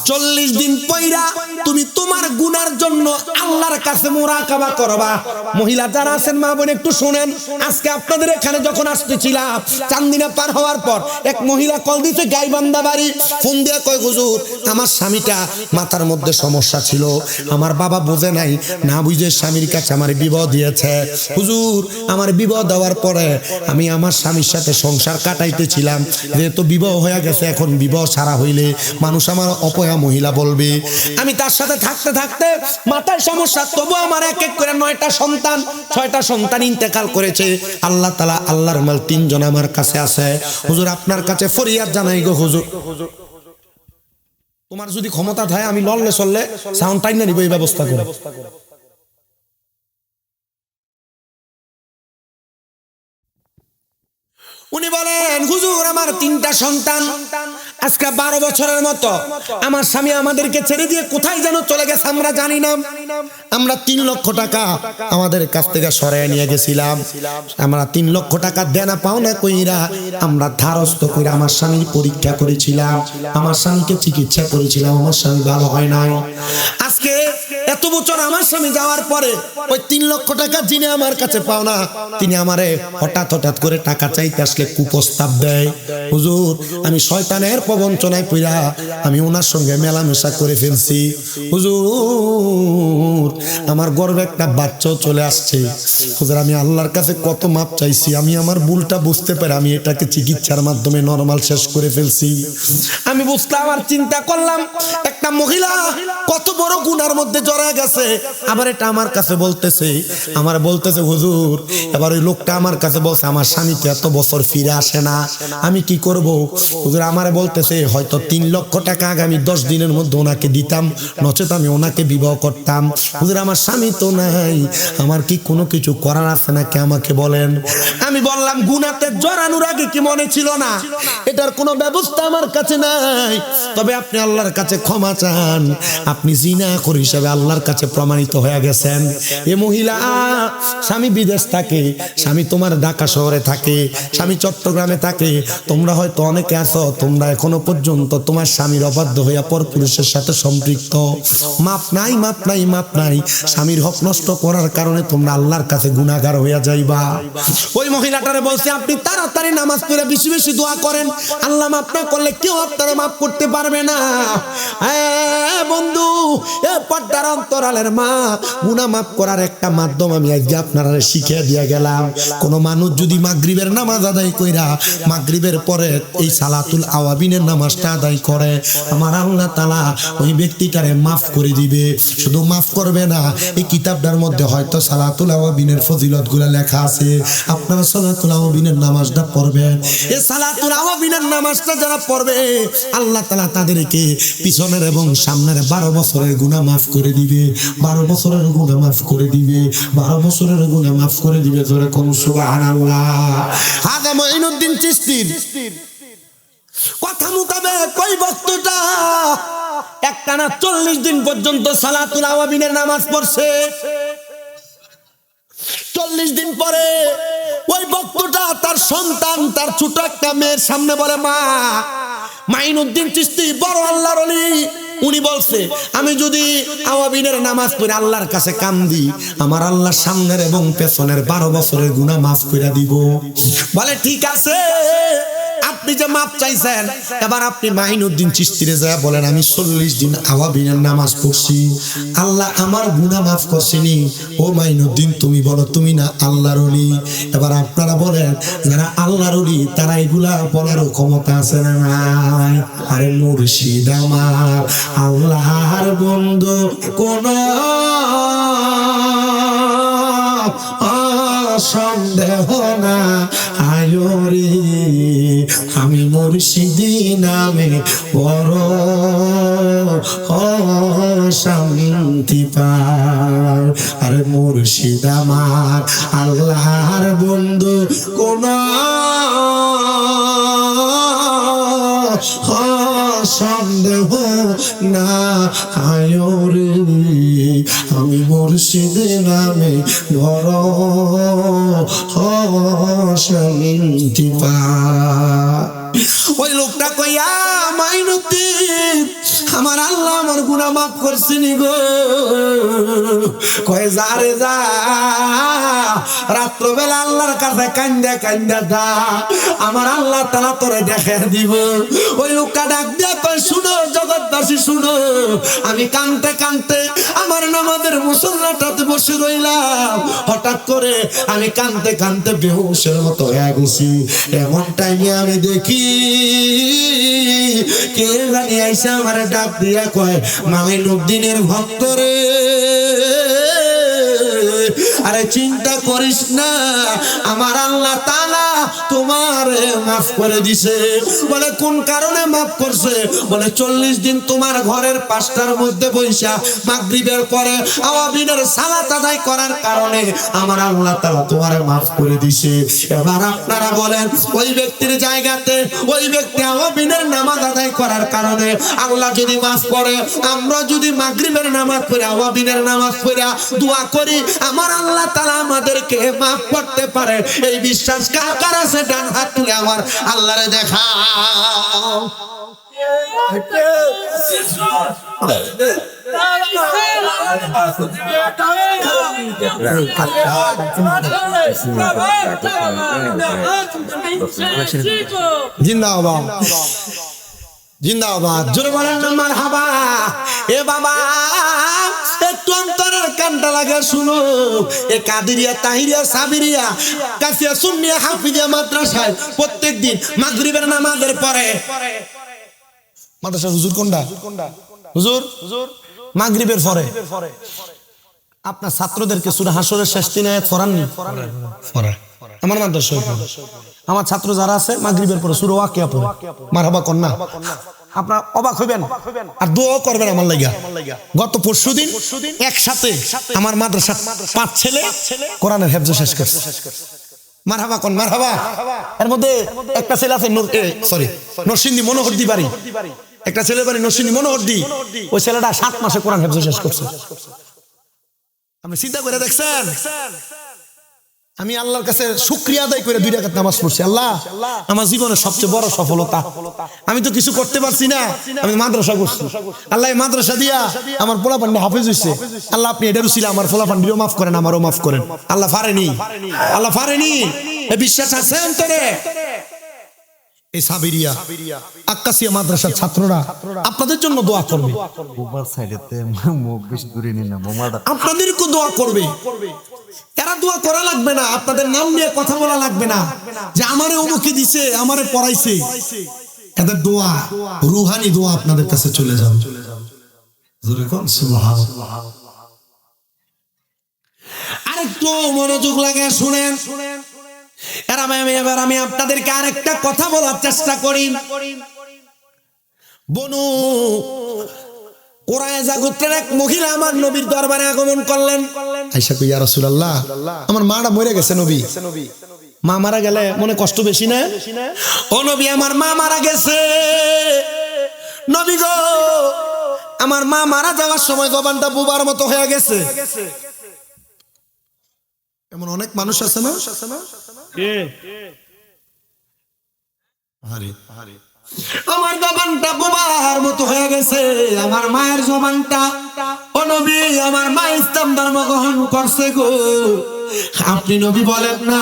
40 দিন পয়রা তুমি তোমার গুনার জন্য আল্লাহর কাছে মুরাকাবা করবা। মহিলা যারা আছেন মা বোন একটু শুনেন, আজকে আপনাদের এখানে যখন আসতেছিলাম চান্দিনা পার হওয়ার পর এক মহিলা কল দিতে গাইবান্ধা বাড়ি, ফোন দিয়ে কয় হুজুর আমার স্বামীটা মাথার মধ্যে সমস্যা ছিল, আমার বাবা বোঝে নাই, না বুঝে স্বামীর কাছে আমার বিবাহ দিয়েছে। হুজুর আমার বিবাহ দেওয়ার পরে আমি আমার স্বামীর সাথে সংসার কাটাইতেছিলাম, যেহেতু বিবাহ হয়ে গেছে এখন বিবাহ সারা হইলে মানুষ আমার অপয়া মহিলা বলবে। আমি তার সাথে থাকতে থাকতে মাথায় সমস্যা, তবু আমার এক এক করে 9টা সন্তান 6টা সন্তান ইন্তেকাল করেছে। আল্লাহ তাআলা আল্লাহর মাল 3 জন আমার কাছে আছে। হুজুর আপনার কাছে ফরিয়াদ জানাই গো হুজুর, তোমার যদি ক্ষমতা থাকে আমি লড়লে চললে সাউন্ড টাইম না নিব এই ব্যবস্থা করে। উনি বলেন হুজুর আমার 3টা সন্তান, আজকে 12 বছরের মতো আমার স্বামী আমাদেরকে ছেড়ে দিয়ে কোথায় যেন চলে গেছে, আমরা জানি না। আমরা 3 লক্ষ টাকা আমাদের কাছ থেকে সরায় নিয়ে গেছিলাম, আমরা 3 লক্ষ টাকা দেনা পাওনা কইরা আমরা ধারস্থ কইরা আমার স্বামীর পরীক্ষা করেছিলাম, আমার স্বামীকে চিকিৎসা করেছিলাম, আমার স্বামী ভালো হয় নাই। আজকে এত বছর আমার স্বামী যাওয়ার পরে ওই 3 লক্ষ টাকা যিনি আমার কাছে পাওনা, তিনি আমারে হঠাৎ হঠাৎ করে টাকা চাইতে আসলে কুপ্রস্তাব দেয়। হুজুর আমি শয়তানের প্রবঞ্চনায় পড়া আমি ওনার সঙ্গে মেলামেশা করে ফেলছি। হুজুর আমার গর্ভে একটা বাচ্চাও চলে আসছে। হুজুর আমি আল্লাহর কাছে কত মাপ চাইছি, আমি আমার ভুলটা বুঝতে পারি, আমি এটাকে চিকিৎসার মাধ্যমে নরমাল শেষ করে ফেলছি। আমি বুঝলাম আর চিন্তা করলাম একটা মহিলা কত বড় গুনার মধ্যে জড়ায় গেছে, আবার এটা আমার কাছে বলতেছে, আমার বলতেছে হুজুর এবার ওই লোকটা আমার কাছে বলছে আমার স্বামী তো এত বছর ফিরে আসে না, আমি কি করব? হুজুর আমারে বলতেছে হয়তো 3 লক্ষ টাকা আগামী 10 দিনের মধ্যে ওনাকে দিতাম, নচেত আমি ওনাকে বিবাহ করতাম। হুজুর আমার স্বামী তো নাই, আমার কি কোনো কিছু করার আছে নাকি আমাকে বলেন। আমি বললাম গুনাতে জড়ানোর আগে কি মনে ছিল না এটার কোনো ব্যবস্থা আমার কাছে নাই, তবে আপনি আল্লাহর কাছে ক্ষমা চান, আপনি জিনাখোর হিসেবে আল্লাহর কাছে প্রমাণিত হয়ে গেছেন। এ মহিলা স্বামী বিদেশ থাকে, স্বামী তোমার ঢাকা শহরে থাকে, স্বামী চট্টগ্রামে থাকে, তোমরা হয়তো অনেকে আছো তোমরা এখনো পর্যন্ত তোমার স্বামীর অবাধ্য হইয়া পরপুরুষের সাথে সম্পৃক্ত, মাপ নাই মাপ নাই মাপ নাই, স্বামীর হক নষ্ট করার কারণে তোমরা আল্লাহর কাছে গুনাহগার হইয়া যাইবা। ওই মহিলাটারে বলছে আপনি তাড়াতাড়ি নামাজ পড়ে বেশি বেশি দোয়া করেন, আল্লাহ মাফ না করলে কেউ আপনারে মাফ করতে পারবে না। বন্ধু এ পর্দার অন্তরালের মা, গুনাহ মাফ করার একটা মাধ্যম আমি আজকে আপনারা শিখিয়ে দিয়ে গেলাম। কোন মানুষ যদি মাগরিবের নামাজ আদায় কইরা মাগরিবের পরে এই সালাতুল আওয়াবিনের নামাজটা আদায় করে, আমার আল্লাহ তাআলা ওই ব্যক্তিটারে মাফ করে দিবে। শুধু মাফ করবে না, এই কিতাবটার মধ্যে হয়তো সালাতুল আওয়াবিনের ফজিলতগুলো লেখা আছে, আপনারা সালাতুল আওয়াবিনের নামাজটা পড়বেন। এই সালাতুল আওয়াবিনের নামাজটা যারা পড়বে আল্লাহ তাআলা তাদেরকে পিছনের এবং সামনের 12 বছরের গুনাহ মাফ করে দিবে, 12 বছরের গুনাহ মাফ করে দিবে, 12 বছরের গুনাহ মাফ করে দিবে। জোরে কোন সুবহানাল্লাহ। খাজা মঈনুদ্দিন চিশতির কথা মোতাবেক ওই বক্তটা একটানা 40 দিন পর্যন্ত সালাতুল আওয়াবিনের নামাজ পড়ছে। 40 দিন পরে ওই বক্তটা তার সন্তান, তার ছোট একটা মেয়ের সামনে বলে মা মাইনুদ্দিন চিশতি বড় আল্লাহর ওলি, উনি বলছে আমি যদি আওয়াবিনের নামাজ পড়ে আল্লাহর কাছে কান্দি, আমার আল্লাহ সামনের এবং পেছনের 12 বছরের গুনাহ মাফ করে দিব। বলে ঠিক আছে, আপনি যে মাপ চাইছেন, এবার আপনি মাইনুদ্দিন চিশতিরে যায় বলেন আমি 40 দিন আওয়াবিনের নামাজ পড়ছি, আল্লাহ আমার গুনাহ মাফ করছেনি। ও মাইনুদ্দিন তুমি বলো তুমি না আল্লাহর ওলি? এবার আপনারা বলেন যারা আল্লাহর ওলি তারা এগুলা বলার ক্ষমতা আছে না নাই? আরে মুর্শিদ আমার আল্লাহর বন্ধু কোন সন্দেহ না আয়োরে, আমি মুর্শিদি নামে বড় শান্তি পাই। আরে মুর্শিদ আমার আল্লাহর বন্ধু কোন সন্দেহ না আয়োরে, আমি মুর্শিদ নামে বড় শান্তি পাই। ওই লোকটা কইয়া মাইনুদ্দিন আমার আল্লাহ আমার গুনাহ মাফ করছিনি গো। কয় যা রে যা, রাত্রবেলা আল্লাহর কাছে কান্দা কান্দা দা, আমার আল্লাহ তাআলা তোরে দেখে দিব। ওই লোকটা ডাক দিয়া কয় শুনো জগৎবাসী শুনো, আমি কানতে কানতে আমার নামাজের মুসল্লাটাতে বসে রইলাম, হঠাৎ করে আমি কানতে কানতে বেহুশের মতো হয়ে গেছি। এমন টাইমে আমি দেখি কে জানি আইসা আমার ডাক দিয়া কয় মাইনুদ্দিনের ভক্ত রে, আরে চিন্তা করিস না, আমার আল্লাহ তাআলা তোমারে মাফ করে দিছে। বলে কোন কারণে মাফ করছে? বলে 40 দিন তোমার ঘরের 5টার মধ্যে বৈশা মাগরিবের পরে আওয়াবিনের সালাত আদায় করার কারণে আমার আল্লাহ তাআলা তোমারে মাফ করে দিছে। এবার আপনারা বলেন ওই ব্যক্তির জায়গাতে ওই ব্যক্তি আওয়াবিনের নামাজ আদায় করার কারণে আল্লাহ যদি মাফ করে, আমরা যদি মাগরিবের নামাজ পড়ে আওয়াবিনের নামাজ পড়ে দোয়া করি, আমার আল্লাহ তাআলা আমাদেরকে মাফ করতে পারে, এই বিশ্বাস কার কার আছে? ডান হাত তুলে আমার আল্লাহরে দেখাও। জিন্দাবাদ জিন্দাবাদ, জোরে বলেন না মারহাবা। এ বাবা একটু অন্তরের কানটা লাগে শুনো, এ কাদিরিয়া তাহিরিয়া সাবিরিয়া কাসিয়া সুন্নিয়া হাফিজিয়া মাদ্রাসায় প্রত্যেকদিন মাগরিবের নামাজের পরে, মাদ্রাসা হুজুর কোনটা? হুজুর মাগরিবের পরে আপনার ছাত্রদেরকে সূরা হাসরের শেষ 3 আয়াত পড়াননি? পড়ায় আমার মাদ্রাসায়। আমার ছাত্র যারা আছে মাগরিবের পরে সূরা ওয়াকিয়া পড়ে। মারহাবা কন্যা, আপনারা অবাক হইবেন আর দোয়া করবেন আমার লাগা। গত পরশুদিন একসাথে আমার মাদ্রাসা 5 ছেলে কোরআনের হেফজ শেষ করছে। মারহাবা কোন মারহাবা। এর মধ্যে একটা ছেলে আছে নরসিংদী মনোহরদি বাড়ি, একটা ছেলে বাড়ি নরসিংদী মনোহরদি, ওই ছেলেটা 7 মাসে কোরআন হেফজ শেষ করছে। আপনি চিন্তা করে দেখছেন? আমি আল্লাহর কাছে শুকরিয়া আদায় করে 2 রাকাত নামাজ পড়ছি। আল্লাহ আমার জীবনের সবচেয়ে বড় সফলতা, আমি তো কিছু করতে পারছি না, আমি মাদ্রাসা করছি। আল্লাহ এই মাদ্রাসা দিয়া আমার পোলাপান্ডি হাফেজ হইছে। আল্লাহ আপনি এটারও ছিল আমার পোলাপান্ডিও মাফ করেন, আমারও মাফ করেন। আল্লাহ পারেনি, আল্লাহ পারেনি, এই বিশ্বাস আছে অন্তরে। এই সাবিরিয়া আক্কাসিয়া মাদ্রাসার ছাত্ররা আপনাদের জন্য দোয়া করবে, আপনাদেরকে দোয়া করবে। এরা দোয়া করা লাগবে না, আপনাদের নাম নিয়ে কথা বলা লাগবে না যে আমারে অমুকে দিছে, আমারে পড়াইছে। এদের দোয়া রুহানি দোয়া আপনাদের কাছে চলে যাবে। জোরে কোন সুবহানাল্লাহ। আরেকটু মনোযোগ লাগে শুনেন। এবার আমি আপনাদেরকে আরেকটা কথা বলার চেষ্টা করি। বনু কুরাইজা গোত্রের এক মহিলা আমার নবীর দরবারে আগমন করলেন। আয়েশা কই ইয়া রাসূলুল্লাহ, আমার মাটা মরে গেছে নবী। মা মারা গেলে মনে কষ্ট বেশি না? ও নবী আমার মা মারা গেছে। নবী গো আমার মা মারা যাওয়ার সময় জবানটা বুবার মতো হয়ে গেছে। এমন অনেক মানুষ আছে না? আমার জবানটা বোবার মতো হয়ে গেছে। আমার মায়ের জবানটা, ও নবী, আমার মা ইসলাম ধর্ম গ্রহণ করছে গো। আপনি নবী বলেন না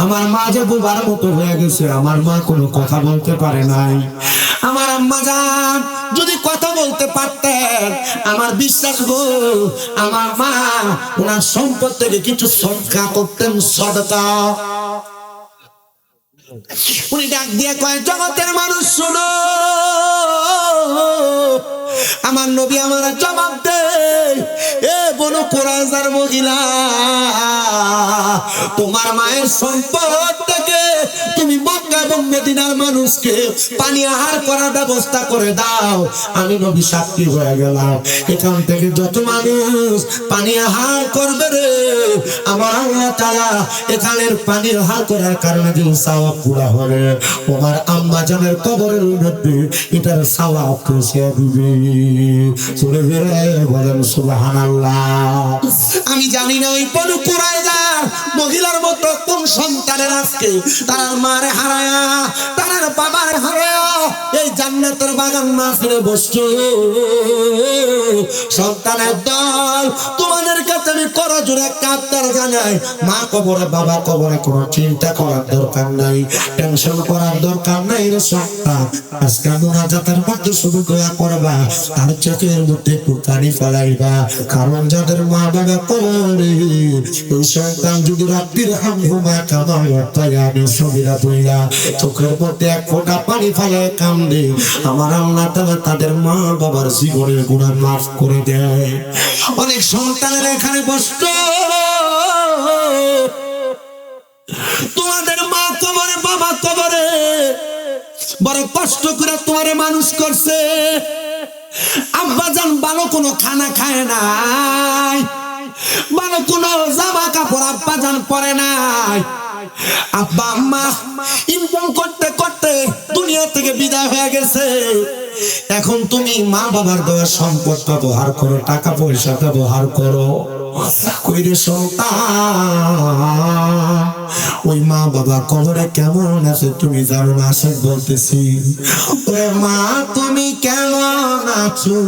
আমার মা যে বোবার মতো হয়ে গেছে, আমার মা কোনো কথা বলতে পারে নাই। আমার আম্মা জান যদি কথা বলতে পারতেন, আমার বিশ্বাস গো, আমার মা ওনার সম্পদ থেকে কিছু সদকা করতেন, সদকা। উনি ডাক দিয়ে কয়, জগতের মানুষ শোনো, আমার নবী আমার জবাব দে, এ বনু কুরাইজার মহিলা, তোমার মায়ের সম্পদ থেকে তুমি মক্কা এবং মদিনার মানুষকে পানি আহার করার ব্যবস্থা করে দাও। আমি নবী সাক্ষী হয়ে গেলাম, এখান থেকে যত মানুষ পানি আহার করবে রে, আমার আল্লাহ তাআলা এখানের পানি আহার করার কারণে যে সওয়াব পুরা হবে, আমার আম্মা জানের কবরের মধ্যে এটার সওয়াব পৌঁছে দিবে। সুরে বেরে বলেন সুবহানাল্লাহ। আমি জানি না ওই বনু কুরাইজার মহিলার মতো কোন সন্তানের আজকে তার মারে হারায়া, তার বাবার হারায়া এই জান্নাতের বাগান না ফিরে বসছো। সন্তানের দল, তোমাদের কাছে আমি করজোরে একটা আবদার জানাই, মা কবরে বাবা কবরে কোনো চিন্তা করার দরকার নাই, টেনশন করার দরকার নাই রে সন্তান। আজকে মুনাজাতের মধ্যে শুরু দোয়া করবা, আর চোখের মধ্যে একটু পানি ফেলাইবা, কারণ যাদের মা বাবা কবরে, এই সন্তান যদি রাত্রির হামহুমা কামায়াতায়ানি সবিরা দুইয়া চোখের মধ্যে এক ফোঁটা পানি ফেলায় কান্দে, আমার আল্লাহ তাআলা তাদের মা বাবার জীবনের গুনাহ মাফ করে দেয়। অনেক সন্তানের এখানে কষ্ট, তোমাদের মা কবরে বাবা কবরে বড় কষ্ট করে তোমারে মানুষ করছে, আব্বাজান ভালো কোনো খানা খায় নাই, ভালো কোনো জামা কাপড় আব্বাজান পরে নাই, আব্বা আম্মা ইনকাম করতে করতে দুনিয়া থেকে বিদায় হয়ে গেছে। এখন তুমি মা বাবার দেওয়া সম্পদ ব্যবহার করো, টাকা পয়সা ব্যবহার করো, কইরে সন্তান ওই মা বাবা কবরে কেমন আছে তুমি জানো না? আসে বলতেছি, ওরে মা তুমি কেমন আছো,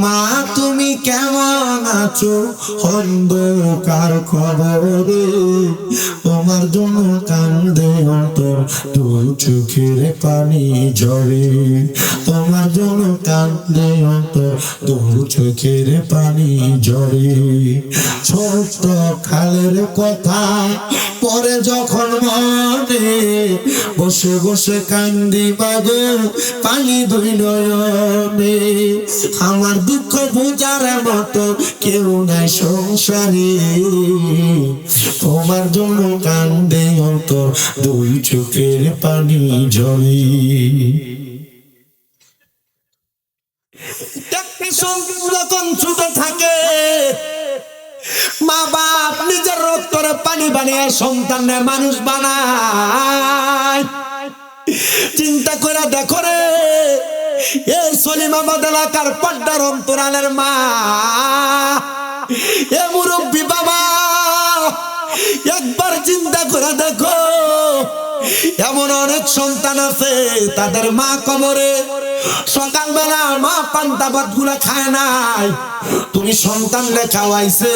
মা তুমি কেমন আছো, অন্ধকার কবরে তোমার জন্য কান্দে অন্তর, তোর চোখের পানি ঝরে, তোমার জন্য কান্দে অন্তর, তোর চোখের পানি ঝরে। ছোট্ট খালের কথা পরে যখন মনে, বসে বসে কান্দি বাগো পানি দুই নয়নে, আমার দুঃখ বোঝার মতো কেউ নাই সংসারে, তোমার জন্য কান্দে অন্তর, দুই চোখের পানি ঝরে। যখন ছোট থাকে মা বাপ নিজের রক্তরে পানি বানিয়ে সন্তানের মানুষ বানায়, চিন্তা করে দেখো রে, এই সলিমাবাদ এলাকার পদ্মার অন্তরালের মা, এ মুরব্বী বাবা, একবার চিন্তা করে দেখো, এমন অনেক সন্তান আছে তাদের মা কবরে, সকালবেলা মা পান্তা ভাত গুলা খায় নাই, তুমি সন্তান রে খাওয়াইছে,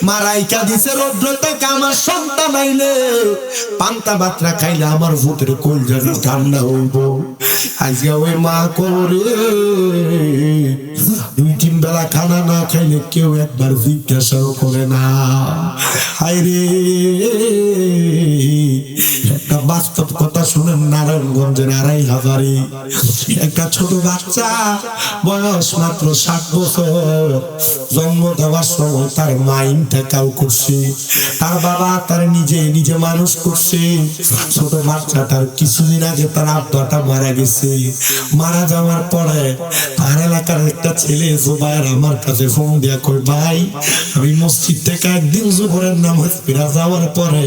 মারাইকা দিছে রৌদ্র থেকে আমার সন্তান আইলে পান্তা ভাত না খাইলে আমার ভূতের কলজারি ঠান্ডা হইব। আজকে ওই মা কবরে দুই তিন বেলা খানা না খাইলে কেউ একবার জিজ্ঞাসাও করে না। হায়রে, একটা বাস্তব কথা শুনেন, নারায়ণগঞ্জের ২৫০০ একটা ছোট বাচ্চা, বয়স মাত্র ৭ বছর, জন্ম দেওয়ার সময় তার মা ইন্তেকাল করছে, তার বাবা তার নিজে মানুষ করছে। ছোট বাচ্চাটার কিছুদিন আগে তার আব্বাটা মারা গেছে, মারা যাওয়ার পরে তার এলাকার একটা ছেলে জুবায়ের আমার কাছে ফোন দিয়া কই, ভাই আমি মসজিদ থেকে একদিন জোহরের নামাজ পড়া যাওয়ার পরে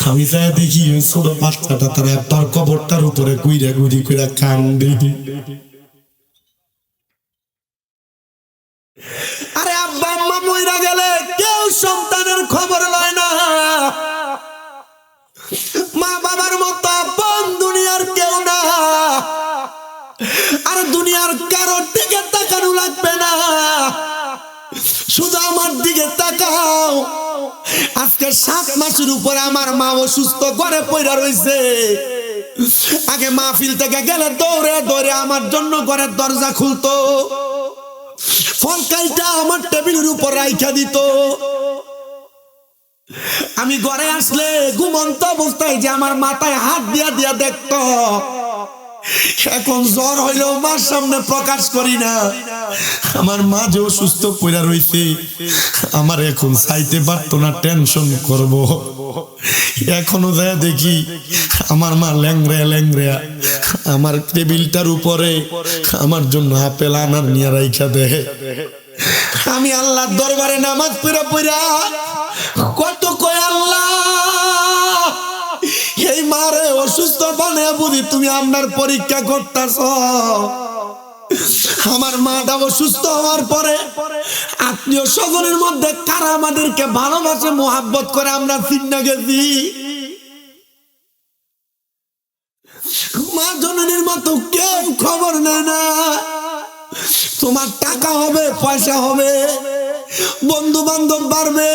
আমি যাই দেখি ওই ছোট বাচ্চাটা তার আব্বার কবরটার উপরে গুইরা গুইরি করে কান্দে। আরে আব্বা আম্মা মইরা গেলে কেউ সন্তানের খবর লয় না, মা বাবার মতো আপন দুনিয়ার দুনিয়ার কারোর দিকে তাকানো লাগবে না, শুধু আমার দিকে তাকাও। আজকে 7 মাসের উপরে আমার মা অসুস্থ ঘরে পড়া রয়েছে। আগে মাহফিল থেকে গেলে দৌড়ে দৌড়ে আমার জন্য ঘরের দরজা খুলতো, ফল কাইটা আমার টেবিলের উপর রাইখা দিত। আমি ঘরে আসলে ঘুমন্ত অবস্থায় যে আমার মাথায় হাত দিয়া দিয়া দেখতো। এখন জ্বর হইলেও মার সামনে প্রকাশ করি না। আমার মা যে অসুস্থ পড়া রয়েছে, আমার এখন চাইতে পারতো না, টেনশন করব। এখনো যায় দেখি আমার মা ল্যাংড়া ল্যাংড়া আমার টেবিলটার উপরে আমার জন্য আপেল আনার নিয়ে রাইখা দেয়। আমি আল্লাহর দরবারে নামাজ পড়া পড়া কত কয়, আল্লাহ এই মারে অসুস্থ বানায় বুঝি তুমি আপনার পরীক্ষা করতেছ। আমার মাটা অসুস্থ হওয়ার পরে আত্মীয় স্বজনের মধ্যে কারা আমাদেরকে ভালোবাসে মোহাব্বত করে আমরা চিন্তা গেছি। মা জননীর মতো কেউ খবর নেয় না। তোমার টাকা হবে, পয়সা হবে, বন্ধু বান্ধব বাড়বে,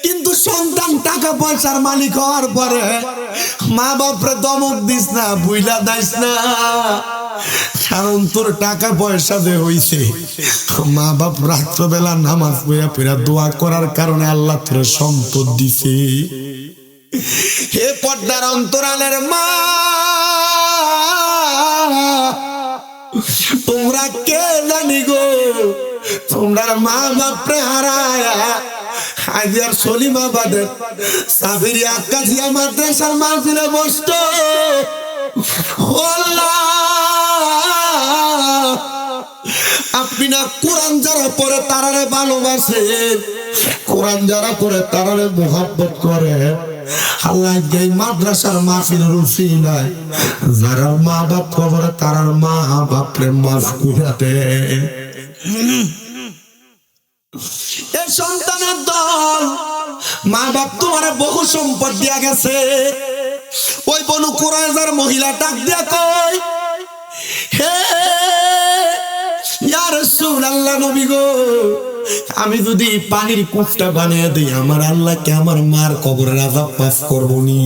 কিন্তু সন্তান টাকা পয়সার মালিক হওয়ার পরে মা বাপরে দমক দিস না, বুইলা দাইস না। কারণ তোর টাকা পয়সা যে হইছে, মা বাপ রাত্রবেলা নামাজ পড়া পড়া দোয়া করার কারণে আল্লাহ তোর সম্পদ দিছে। হে পর্দার অন্তরালের মা, তোমরা কে জানি গো, তোমরা মা বাপরে হারায়া হাজার সলিমাবাদের সাবিরিয়া কাজিয়া মাদ্রাসার মাহফিলে বসত। আপনি না কোরআন যারা পড়ে তারারে ভালোবাসেন, কোরআন যারা পড়ে তারারে মোহাব্বত করে। আল্লাহ এই মাদ্রাসার মাহফিলের উসিলায় যারা মা বাপ খবরে তারার মা বাপরে মাফ করে দেন। এই সন্তানের দল, মা বাপ তোমার বহু সম্পদ দিয়া গেছে। ওই বনু কুরাইজার মহিলা ডাক দিয়া কয়, হে ইয়া রাসূলুল্লাহ, নবী গো, আমি যদি পানির কূপটা বানিয়ে দিই আমার আল্লাহকে আমার মার কবরের আযাব মাফ করবো নি?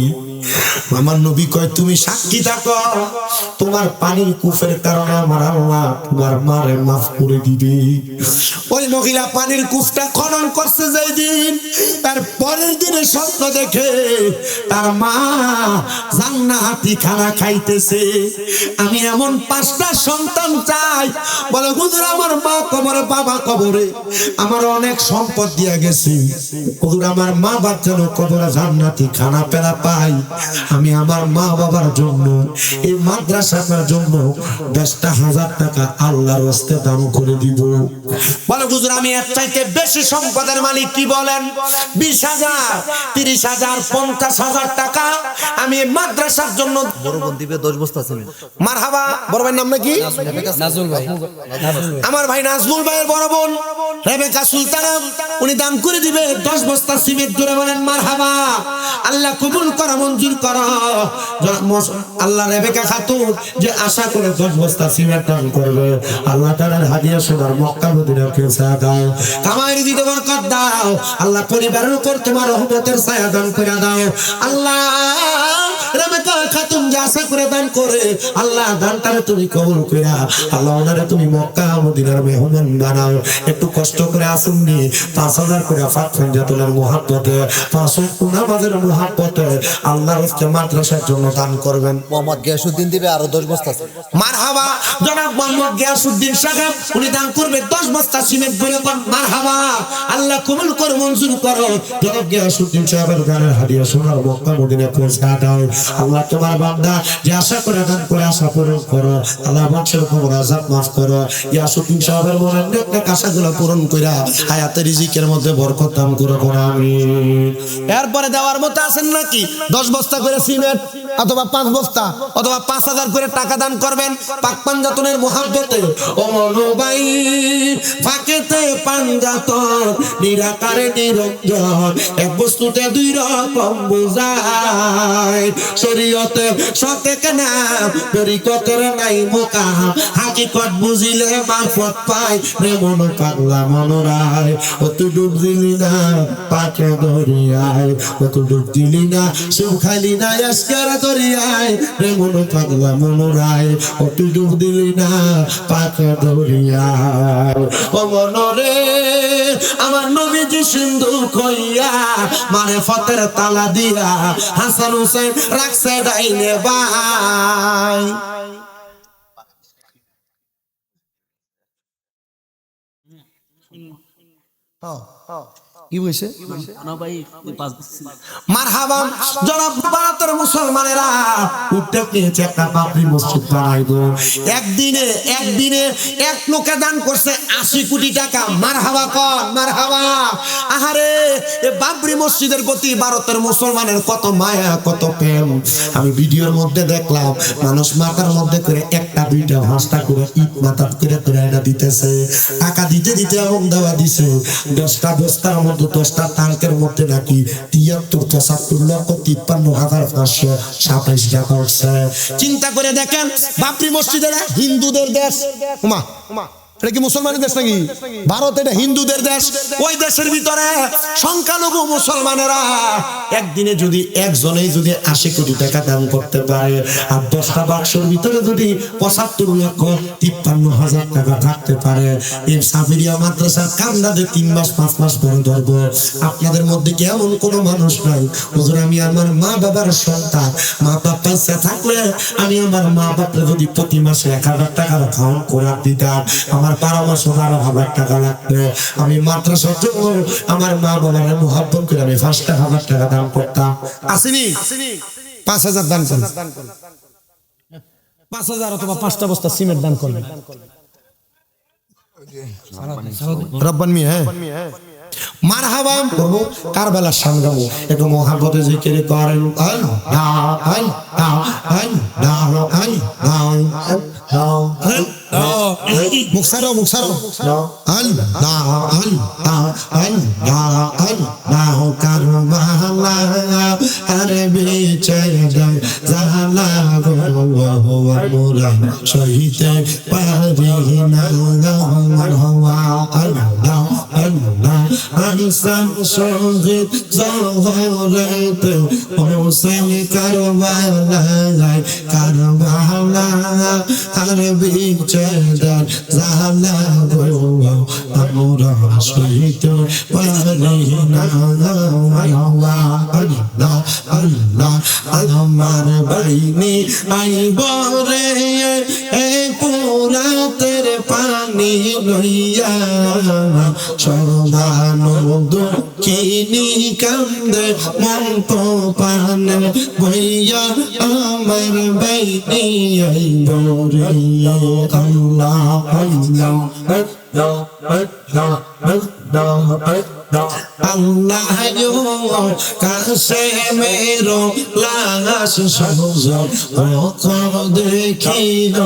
আমার নবী কয়, তুমি সাক্ষী থাকো, তোমার পানির কূপের কারণে আমার আল্লাহ তোমার মারে মাফ করে দিবে। ওই মহিলা পানির কূপটা খনন করছে যেই দিন, তার পরের দিনে স্বপ্ন দেখে তার মা জান্নাতি খানা খাইতেছে। আমি এমন 5টা সন্তান চাই। বলে হুজুর, আমার মা কবরে, বাবা কবরে, আমার অনেক সম্পদ দিয়া গেছে, হুজুর আমার মা বাপ যেন কবরে জান্নাতি খানা পেলা পাই। আমি আমার মা বাবার জন্য, এই মাদ্রাসার জন্য 10,000 টাকা আল্লাহর রাস্তে দান করে দিব। বলে হুজুর, আমি এর চাইতে বেশি সম্পদের মালিক, কি বলেন? 20,000, 30,000, 50,000 টাকা আমি মাদ্রাসার জন্য। বড় বোন দিবে 10 বস্তা ছিল। মারহাবা। বড় ভাইয়ের নাম নাকি? নাজমুল ভাই। আমার ভাই নাজমুল ভাইয়ের বড় বোন রেবেকা সুলতানা, উনি দান করে দিবে 10 বস্তা সিমেন্ট। ধরে বলেন মারহাবা। আল্লাহ কবুল করা, মঞ্জুর করা। আল্লাহ রেবেকা খাতুন যে আশা করে 10 বস্তা সিমেন্ট দান করবে, আল্লাহ তাআলার হাদিয়া সোনার মক্কা মদিনার ছায়া দাও, কামাইয়ের দিতে বরকত দাও। আল্লাহ পরিবারের উপর তোমার রহমতের ছায়া দান করে দাও। আল্লাহ রেবেকা খাতুন যে আশা করে দান করে, আল্লাহ দানটারে তুমি কবুল কইরা আল্লাহ ওনারে তুমি মক্কা মদিনার মেহমান বানাও। একটু কষ্ট করে আসুন নি 5,000 করে ফাতফাঞ্জাতুলের মুহাব্বতে, 5 ওয়াক্ত নামাজের মুহাব্বতে আল্লাহর রাস্তে মাদ্রাসার জন্য দান করবেন। মোহাম্মদ গিয়াসউদ্দিন দিবে আরো 10 বস্তা। মারহাবা। জনাব মোহাম্মদ গিয়াসউদ্দিন সাহেব উনি দান করবে 10 বস্তা সিমেন্ট। বলে মারহাবা। আল্লাহ কবুল করে, মঞ্জুর করো। জনাব গিয়াসউদ্দিন সাহেবের গানের হাদিয়া সোনার মক্কা মদিনা পৌঁছা দাও। আল্লাহ তোমার বান্দা যে আশা করে দান করে আশা পূরণ করো। আল্লাহ মানুষের কবর আযাব মাফ করো। গিয়াসউদ্দিন সাহেবের মনের নেক আশাগুলো পূরণ কইরা হায়াতে রিজিকের মধ্যে বরকত দান করো। আমিন। এরপরে দেওয়ার মতো আছেন নাকি? 10 বস্তা করে সিমেন্ট। অথবা 5 বস্তা অথবা 5000 করে টাকা দান করবেন পাক পাঞ্জাতনের মুহাব্বতে। ও মনোবাই ফাঁকেতে পাঞ্জাতন নিরাকারে নিরঞ্জন, এক বস্তুতে দুই রকম বোঝায়। শরীয়তে সতেক নাম তরিকতের নাই মোকাম, হাকিকত বুঝিলে মারফত পাই রে মন পাগলা মনোরায়। ও তুই ডুব দিলি না পাকে দরিয়ায়, ও তুই ডুব দিলি না সুখালি না আজকের দরিয়ায় রে মন পাগলা মনোরায়। ও তুই ডুব দিলি না পাকে দরিয়ায়। ও মনরে আমার নবীজি সিন্ধু কইয়া মারে ফতের তালা দিয়া হাসান হুসেন রাখছে ডাইনে বাই। কি বলছে? মারহাবা জনাব ভারতের মুসলমানেরা উঠতে পেয়েছে একটা বাবরি মসজিদ বানাইবো। একদিনে এক লোকে দান করছে 80 কোটি টাকা। মারহাবা কর, মারহাবা। আহারে এ বাবরি মসজিদের প্রতি ভারতের মুসলমানের কত মায়া, কত প্রেম। আমি ভিডিওর মধ্যে দেখলাম মানুষ মাথার মধ্যে করে একটা দুইটা ভাঁজটা করে ইট মাথা করে করে এটা দিতেছে। টাকা দিতে দিতে এমন দেওয়া দিছে 10টা বস্তার মধ্যে 10টা ট্যাঙ্কের মধ্যে নাকি 73,74,53,527 টাকা উঠছে। চিন্তা করে দেখেন, বাবরি মসজিদের হিন্দুদের দেশ। ওমা, এটা কি মুসলমানের দেশ নাকি? ভারত এটা হিন্দুদের দেশ। ওই দেশের ভিতরে সংখ্যালঘু মুসলমানেরা একদিনে যদি একজনেই যদি 80 কোটি টাকা দান করতে পারে, আর 10টা বাক্সের ভিতরে যদি 75,53,000 টাকা থাকতে পারে, এই সাফিরিয়া মাদ্রাসার কান্দাদের 3 মাস 5 মাস পরে ধরবো। আপনাদের মধ্যে কি এমন কোনো মানুষ নাই হুজুর আমি আমার মা বাবার সন্তান, মা বাবা পয়সা থাকলে আমি আমার মা বাবার যদি প্রতি মাসে 1000 টাকার খাওয়ান করে দিতাম, আমার 12 মাসে 12,000 টাকা লাগবে, আমি মাদ্রাসার জন্য আমার মা বাবার মুহাব্বত করে আমি 5,000 টাকা দান করতাম। আসেনি? 5000 দান করুন, 5000 অথবা 5টা বস্তা সিমেন্ট দান করবেন। রব্বান মিয়া, হ্যাঁ মারহাবা করবো, কারবালার শান গাবো, একটু মুহাব্বতে জিকির করেন। মুখসারো মুখসারো আরে সহিতে পারি না আনসান শহীদ জহরতে হোসেন কারবালায় কারবালা আর বিচদার জালা গো আমরা শহীদ পারি না। আল্লাহ আল্লাহ আমার বাইনি আইবরে এ পুরাতের পানি লইয়া সর্বান দক্ষিণী কান্দে মন্ত পানে বইয়া আমার বাইনি আইবরে। আল্লাহ আল্লাহ আল্লাহ কাছে মেরো লাশ সবজন দেখিল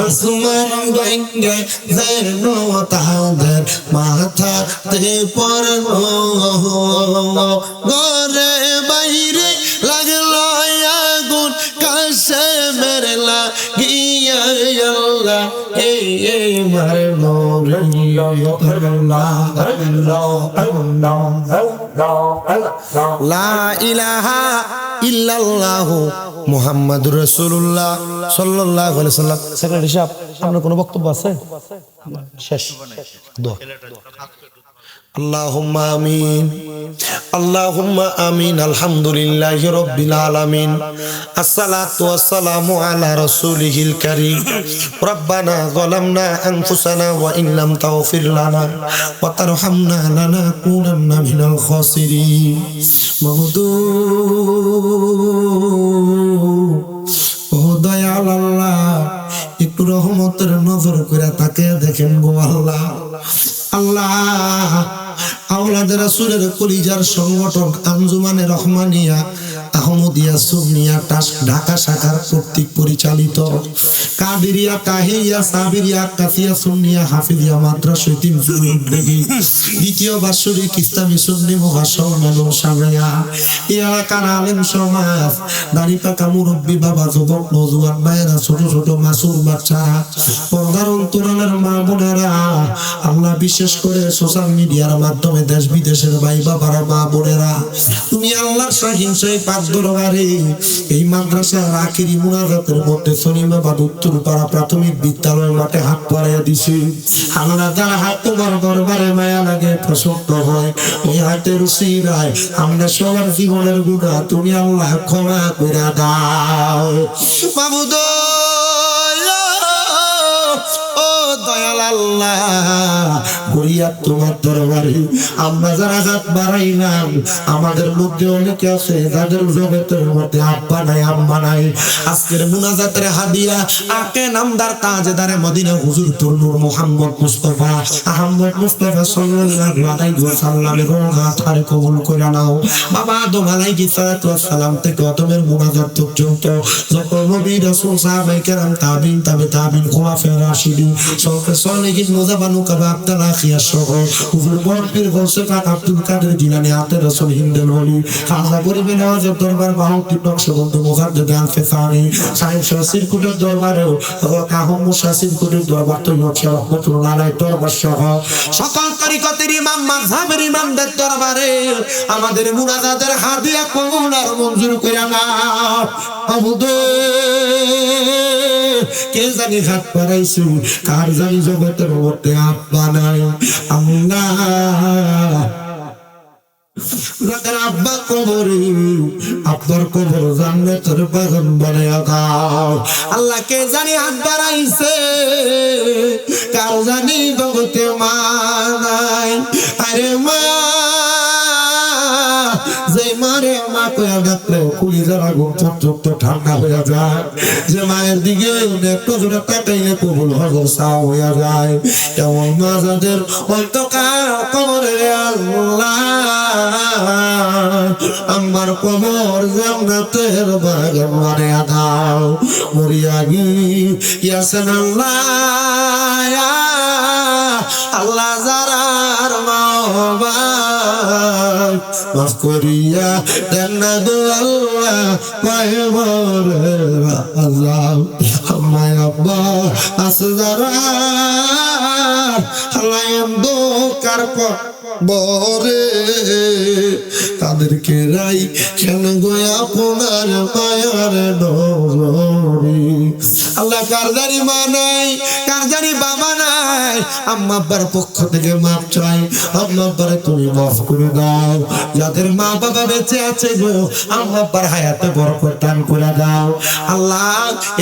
আসমান গঙ্গে যেন তাদের মাথাতে পড়ল ঘরে বাইরে লাগলো আগুন কাছে মেরলা গিয়া আল্লাহ এই মারলো লা ইলাহা ইল্লাল্লাহু মুহাম্মাদুর রাসূলুল্লাহ সাল্লাল্লাহু আলাইহি সাল্লাম। সেক্রেটারি সাহেব, আপনার কোনো বক্তব্য আছে? শেষ দোয়া। আল্লাহুম্মা আমিন, আল্লাহুম্মা আমিন। আলহামদুলিল্লাহি রাব্বিল আলামিন, আসসালাতু ওয়াসসালামু আলা রাসূলিহিল কারীম। রব্বানা যালামনা আনফুসানা ওয়া ইন লাম তাগফির লানা ওয়া তারহামনা লানাকুনান্না মিনাল খাসিরিন। ও দয়াল আল্লাহ, একটু রহমতের নজর করে তাকে দেখেন গো আল্লাহ। আল্লাহ আওলাদ রাসূলের কলিজার সংগঠন আঞ্জুমানে রহমানিয়া আহমদিয়া সুন্নিয়া ঢাকা শাখার কর্তৃক পরিচালিত কাদেরিয়া তাহিয়া সাবিরিয়া কাসিয়া সুন্নিয়া হাফিজিয়া মাদ্রাসা তিনজুর উদ্যোগী দ্বিতীয় বাৎসরিক ইসলামী সুন্নি মহাসম্মেলন সামিয়া এই এলাকার আলেম সমাজ দাড়ি পাকা মুরব্বী বাবা যুবক নজওয়ান ভাইয়েরা ছোট ছোট মাসুম বাচ্চারা পর্দার অন্তরালের মা বোনেরা আল্লাহ বিশেষ করে সোশ্যাল মিডিয়ার মাধ্যমে দেশ বিদেশের ভাই বাবারা মা বোনেরা তুমি আল্লাহর সহিংসায় পাক দরবারে এই মাদ্রাসার আখিরি মুনাজাতের মধ্যে সলিমাবাদ উত্তরপাড়া প্রাথমিক বিদ্যালয় মাঠে হাত বাড়াইয়া দিছি আমরা যারা হাত তোমার দরবারে মায়া লাগে প্রসন্ন হয় ওই হাতের উসিলায় আমরা সবার জীবনের গুনাহ তুমি আল্লাহ ক্ষমা করে দাও মাবুদ ও দয়াল আল্লাহ গরিয়া তোমার দরবারে আমরা যারা হাত বাড়াইলাম আমাদের মধ্যে অনেকে আছে যাদের জগতের মধ্যে আব্বা নাই আম্মা নাই আজকের মুনাজাতের হাদিয়া আকে নামদার তাজদারে মদিনা হুজুর নূর মুহাম্মদ মুস্তাফা আহমদ মুস্তাফা সাল্লাল্লাহু আলাইহি ওয়াসাল্লামের হাত হারে কবুল করে নাও বাবা আদম আলাইহিস সালাতু ওয়াস সালাম থেকে আদমের মুনাজাত পর্যন্ত যত নবী রাসূল সাহাবায়ে কেরাম তাবিঈন তাবিঈন খুলাফায়ে রাশিদিন সরকার সলিহিন মুজাবানু কাবা আব্দুল্লাহ খিয়া সহ হুজুর বরপীর গৌসে পাক আব্দুল কাদের জিলানী আতে রাসূল হিন্দের ওলি খাজা গরিবে নওয়াজের দরবার বাহুদ্দিন নকশবন্দি মুজাদ্দিদ আল-ফিসানি সাহেব শাসিরকুটের দরবারেও কাহম শাসিরকুটের দরবার তো হচ্ছে রহমাতুল্লাহ আলাইহি দরবার সহ সকল তরিকতের ইমাম মাযহাবের ইমামদের দরবারে আমাদের মুনাজাতের হাদিয়া কবুল আর মঞ্জুর করে নাও আবুদ কে জানি হাত বাড়াইছে কার জানি জগতের মধ্যে আব্বা নাই আল্লাহ রাতের আব্বা কবরে আব্বার কবর জান্নাতের বাগান বানায়া দাও আল্লাহ কে জানি হাত বাড়াইছে কার জানি জগতে মা নাই আরে মা যে মারে মা কয়া ডাকলে কুলি যারা ঘুম চোখ ঠান্ডা হয়ে যায় যে মায়ের দিকে একটু জোরে তাকাইলে কবুল হজর সাও হয়ে যায় এমন মা যাদের অন্তকার কবরে আল্লাহ আমার কবর জান্নাতের বাগান বানায়া দাও মরিয়া গিয়াছেন আল্লাহ আল্লাহ যারার মা মাফ করিয়া দেন না গো আল্লাহ পায়ে মরে আল্লাহ আমায় আব্বা আসজারা আল্লাহ অন্ধকার বরে তাদেরকে রাই কেন গো আপনার মায়ার ডরি আল্লাহ কার জানি মা নাই কার জানি বাবা নাই আম্মা আব্বার পক্ষ থেকে মাফ চাই আম্মা আব্বারে তুমি মাফ করে দাও যাদের মা বাবা বেঁচে আছে গো আম্মা আব্বার হায়াতে বরকত দান করে দাও আল্লাহ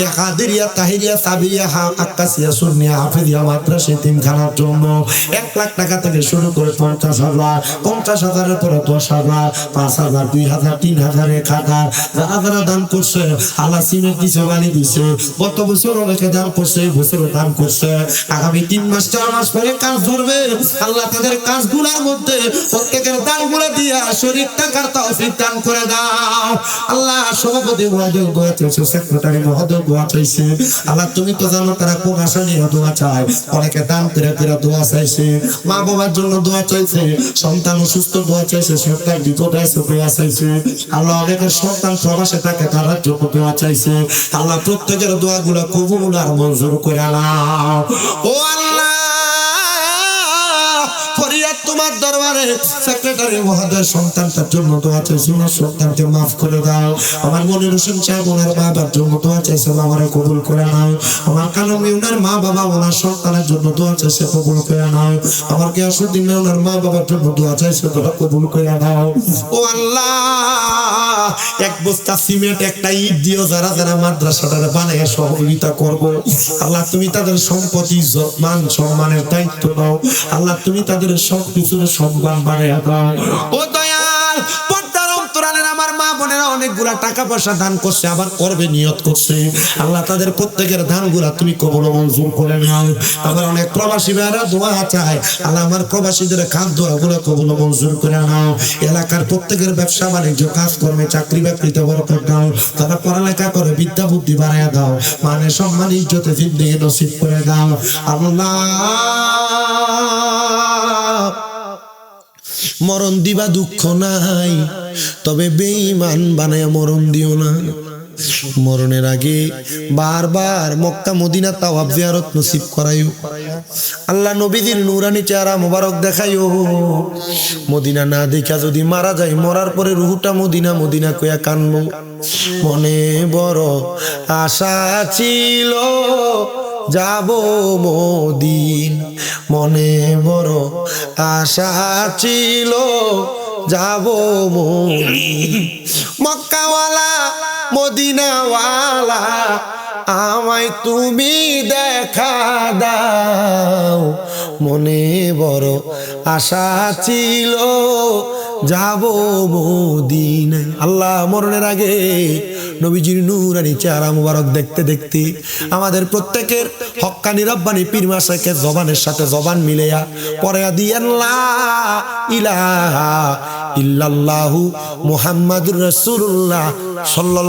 এই কাদেরিয়া তাহিরিয়া সাবিয়া আক্কাসিয়া সুন্নিয়া হাফিজিয়া মাদ্রাসা তিনখানার জন্য 1 লাখ টাকা থেকে শুরু করে 50,000 50,000-এর পরে 10,000 5,000 2,000 3,000 1,000 যারা দান করছে আল্লাহ সিমেন্ট দিছে বালি দিছে গত বছর অনেকে দান করছে বছর দান করছে আগামী 3 মাস 4 মাস পরে কাজ ধরবে আল্লাহ তাদের কাজগুলোর মধ্যে প্রত্যেকের দানগুলো দিয়া শরীর টাকার তৌফিক দান করে দাও আল্লাহ সভাপতি মহোদয় দোয়া চাইছে সেক্রেটারি মহোদয় দোয়া চাইছে আল্লাহ তুমি তো জানো তারা কোন আশা নিয়ে দোয়া চায় অনেকে দান করে দোয়া চাইছে মা বাবার জন্য দোয়া চাইছে সন্তান অসুস্থ দোয়া চাইছে সরকার বিপদ আছে দোয়া চাইছে আল্লাহ অনেকের সন্তান প্রবাসে থাকে তার জন্য দোয়া চাইছে আল্লাহ প্রত্যেকের দোয়াগুলো কবুল আর মঞ্জুর করে নাও ও আল্লাহ ফরিয়াদ তোমার দরবারে সেক্রেটারি মহোদয় সন্তানটার জন্য দোয়া চাইছে ওনার সন্তানকে মাফ করে দাও আমার মনির হোসেন সাহেব ওনার বাবার জন্য দোয়া চাইছে আমারে কবুল করে নাও আমার কালমি ওনার মা বাবা ওনার সন্তানের জন্য দোয়া চাইছে কবুল করে নাও আমার গিয়াসউদ্দিন ওনার মা বাবার জন্য দোয়া চাইছে দোয়া কবুল করে নাও ও আল্লাহ এক বস্তা সিমেন্ট একটা ইট দিও যারা যারা মাদ্রাসাটারে বানায় সহযোগিতা করবো আল্লাহ তুমি তাদের সম্পত্তি মান সম্মানের দায়িত্ব নাও আল্লাহ তুমি তাদের সব কিছুর সম্মান বাড়াইয়া দাও ও দয়াল পর্দার অন্তরালের আমার মা বোনেরা অনেকগুলা টাকা পয়সা দান করছে, আবার করবে নিয়ত করছে। আল্লাহ তাদের প্রত্যেকের দানগুলা তুমি কবুল ও মঞ্জুর করে নাও। আবার অনেক প্রবাসী ভাইরা দোয়া চায়, আল্লাহ আমার প্রবাসীদের খাদ্য দোয়াগুলো কবুল ও মঞ্জুর করে নাও। এলাকার প্রত্যেকের ব্যবসা বাণিজ্য কাজকর্মে চাকরি বাকরিতে বরকত দাও। তারা পড়ালেখা করে বিদ্যা বুদ্ধি বাড়ায় দাও। মানে সম্মান ইজ্জতে জিন্দেগি নসিব করে দাও আল্লাহ। মরণ দিবা দুঃখ নাই, তবে বেঈমান বানায় মরণ দিও না। মরণের আগে বারবার মক্কা মদিনা তাওয়াফ জিয়ারত নসিব করাইও আল্লাহ। নবীদের নূরানি চেহারা মোবারক দেখাইও। মদিনা না দেখা যদি মারা যায়, মরার পরে রুহুটা মদিনা মদিনা কইয়া কানবো। মনে বড় আশা ছিল যাব মদিন, মনে বড় আশা ছিল যাব মদিন। মক্কাওয়ালা মদিনাওয়ালা আমায় তুমি দেখা দাও, মনে বড় আশা ছিল যাব মদিনায়। আল্লাহ মরণের আগে নবীজির নূরানি চেহারা মুবারক দেখতে দেখতে আমাদের প্রত্যেকের হক্কানি রব্বানি পীর মাশায়েখের জবানের সাথে জবান মিলাইয়া পড়ায়া দিয়েন লা ইলাহা ইল্লাল্লাহু মুহাম্মাদুর রাসূলুল্লাহ সাল্লাল্লাহু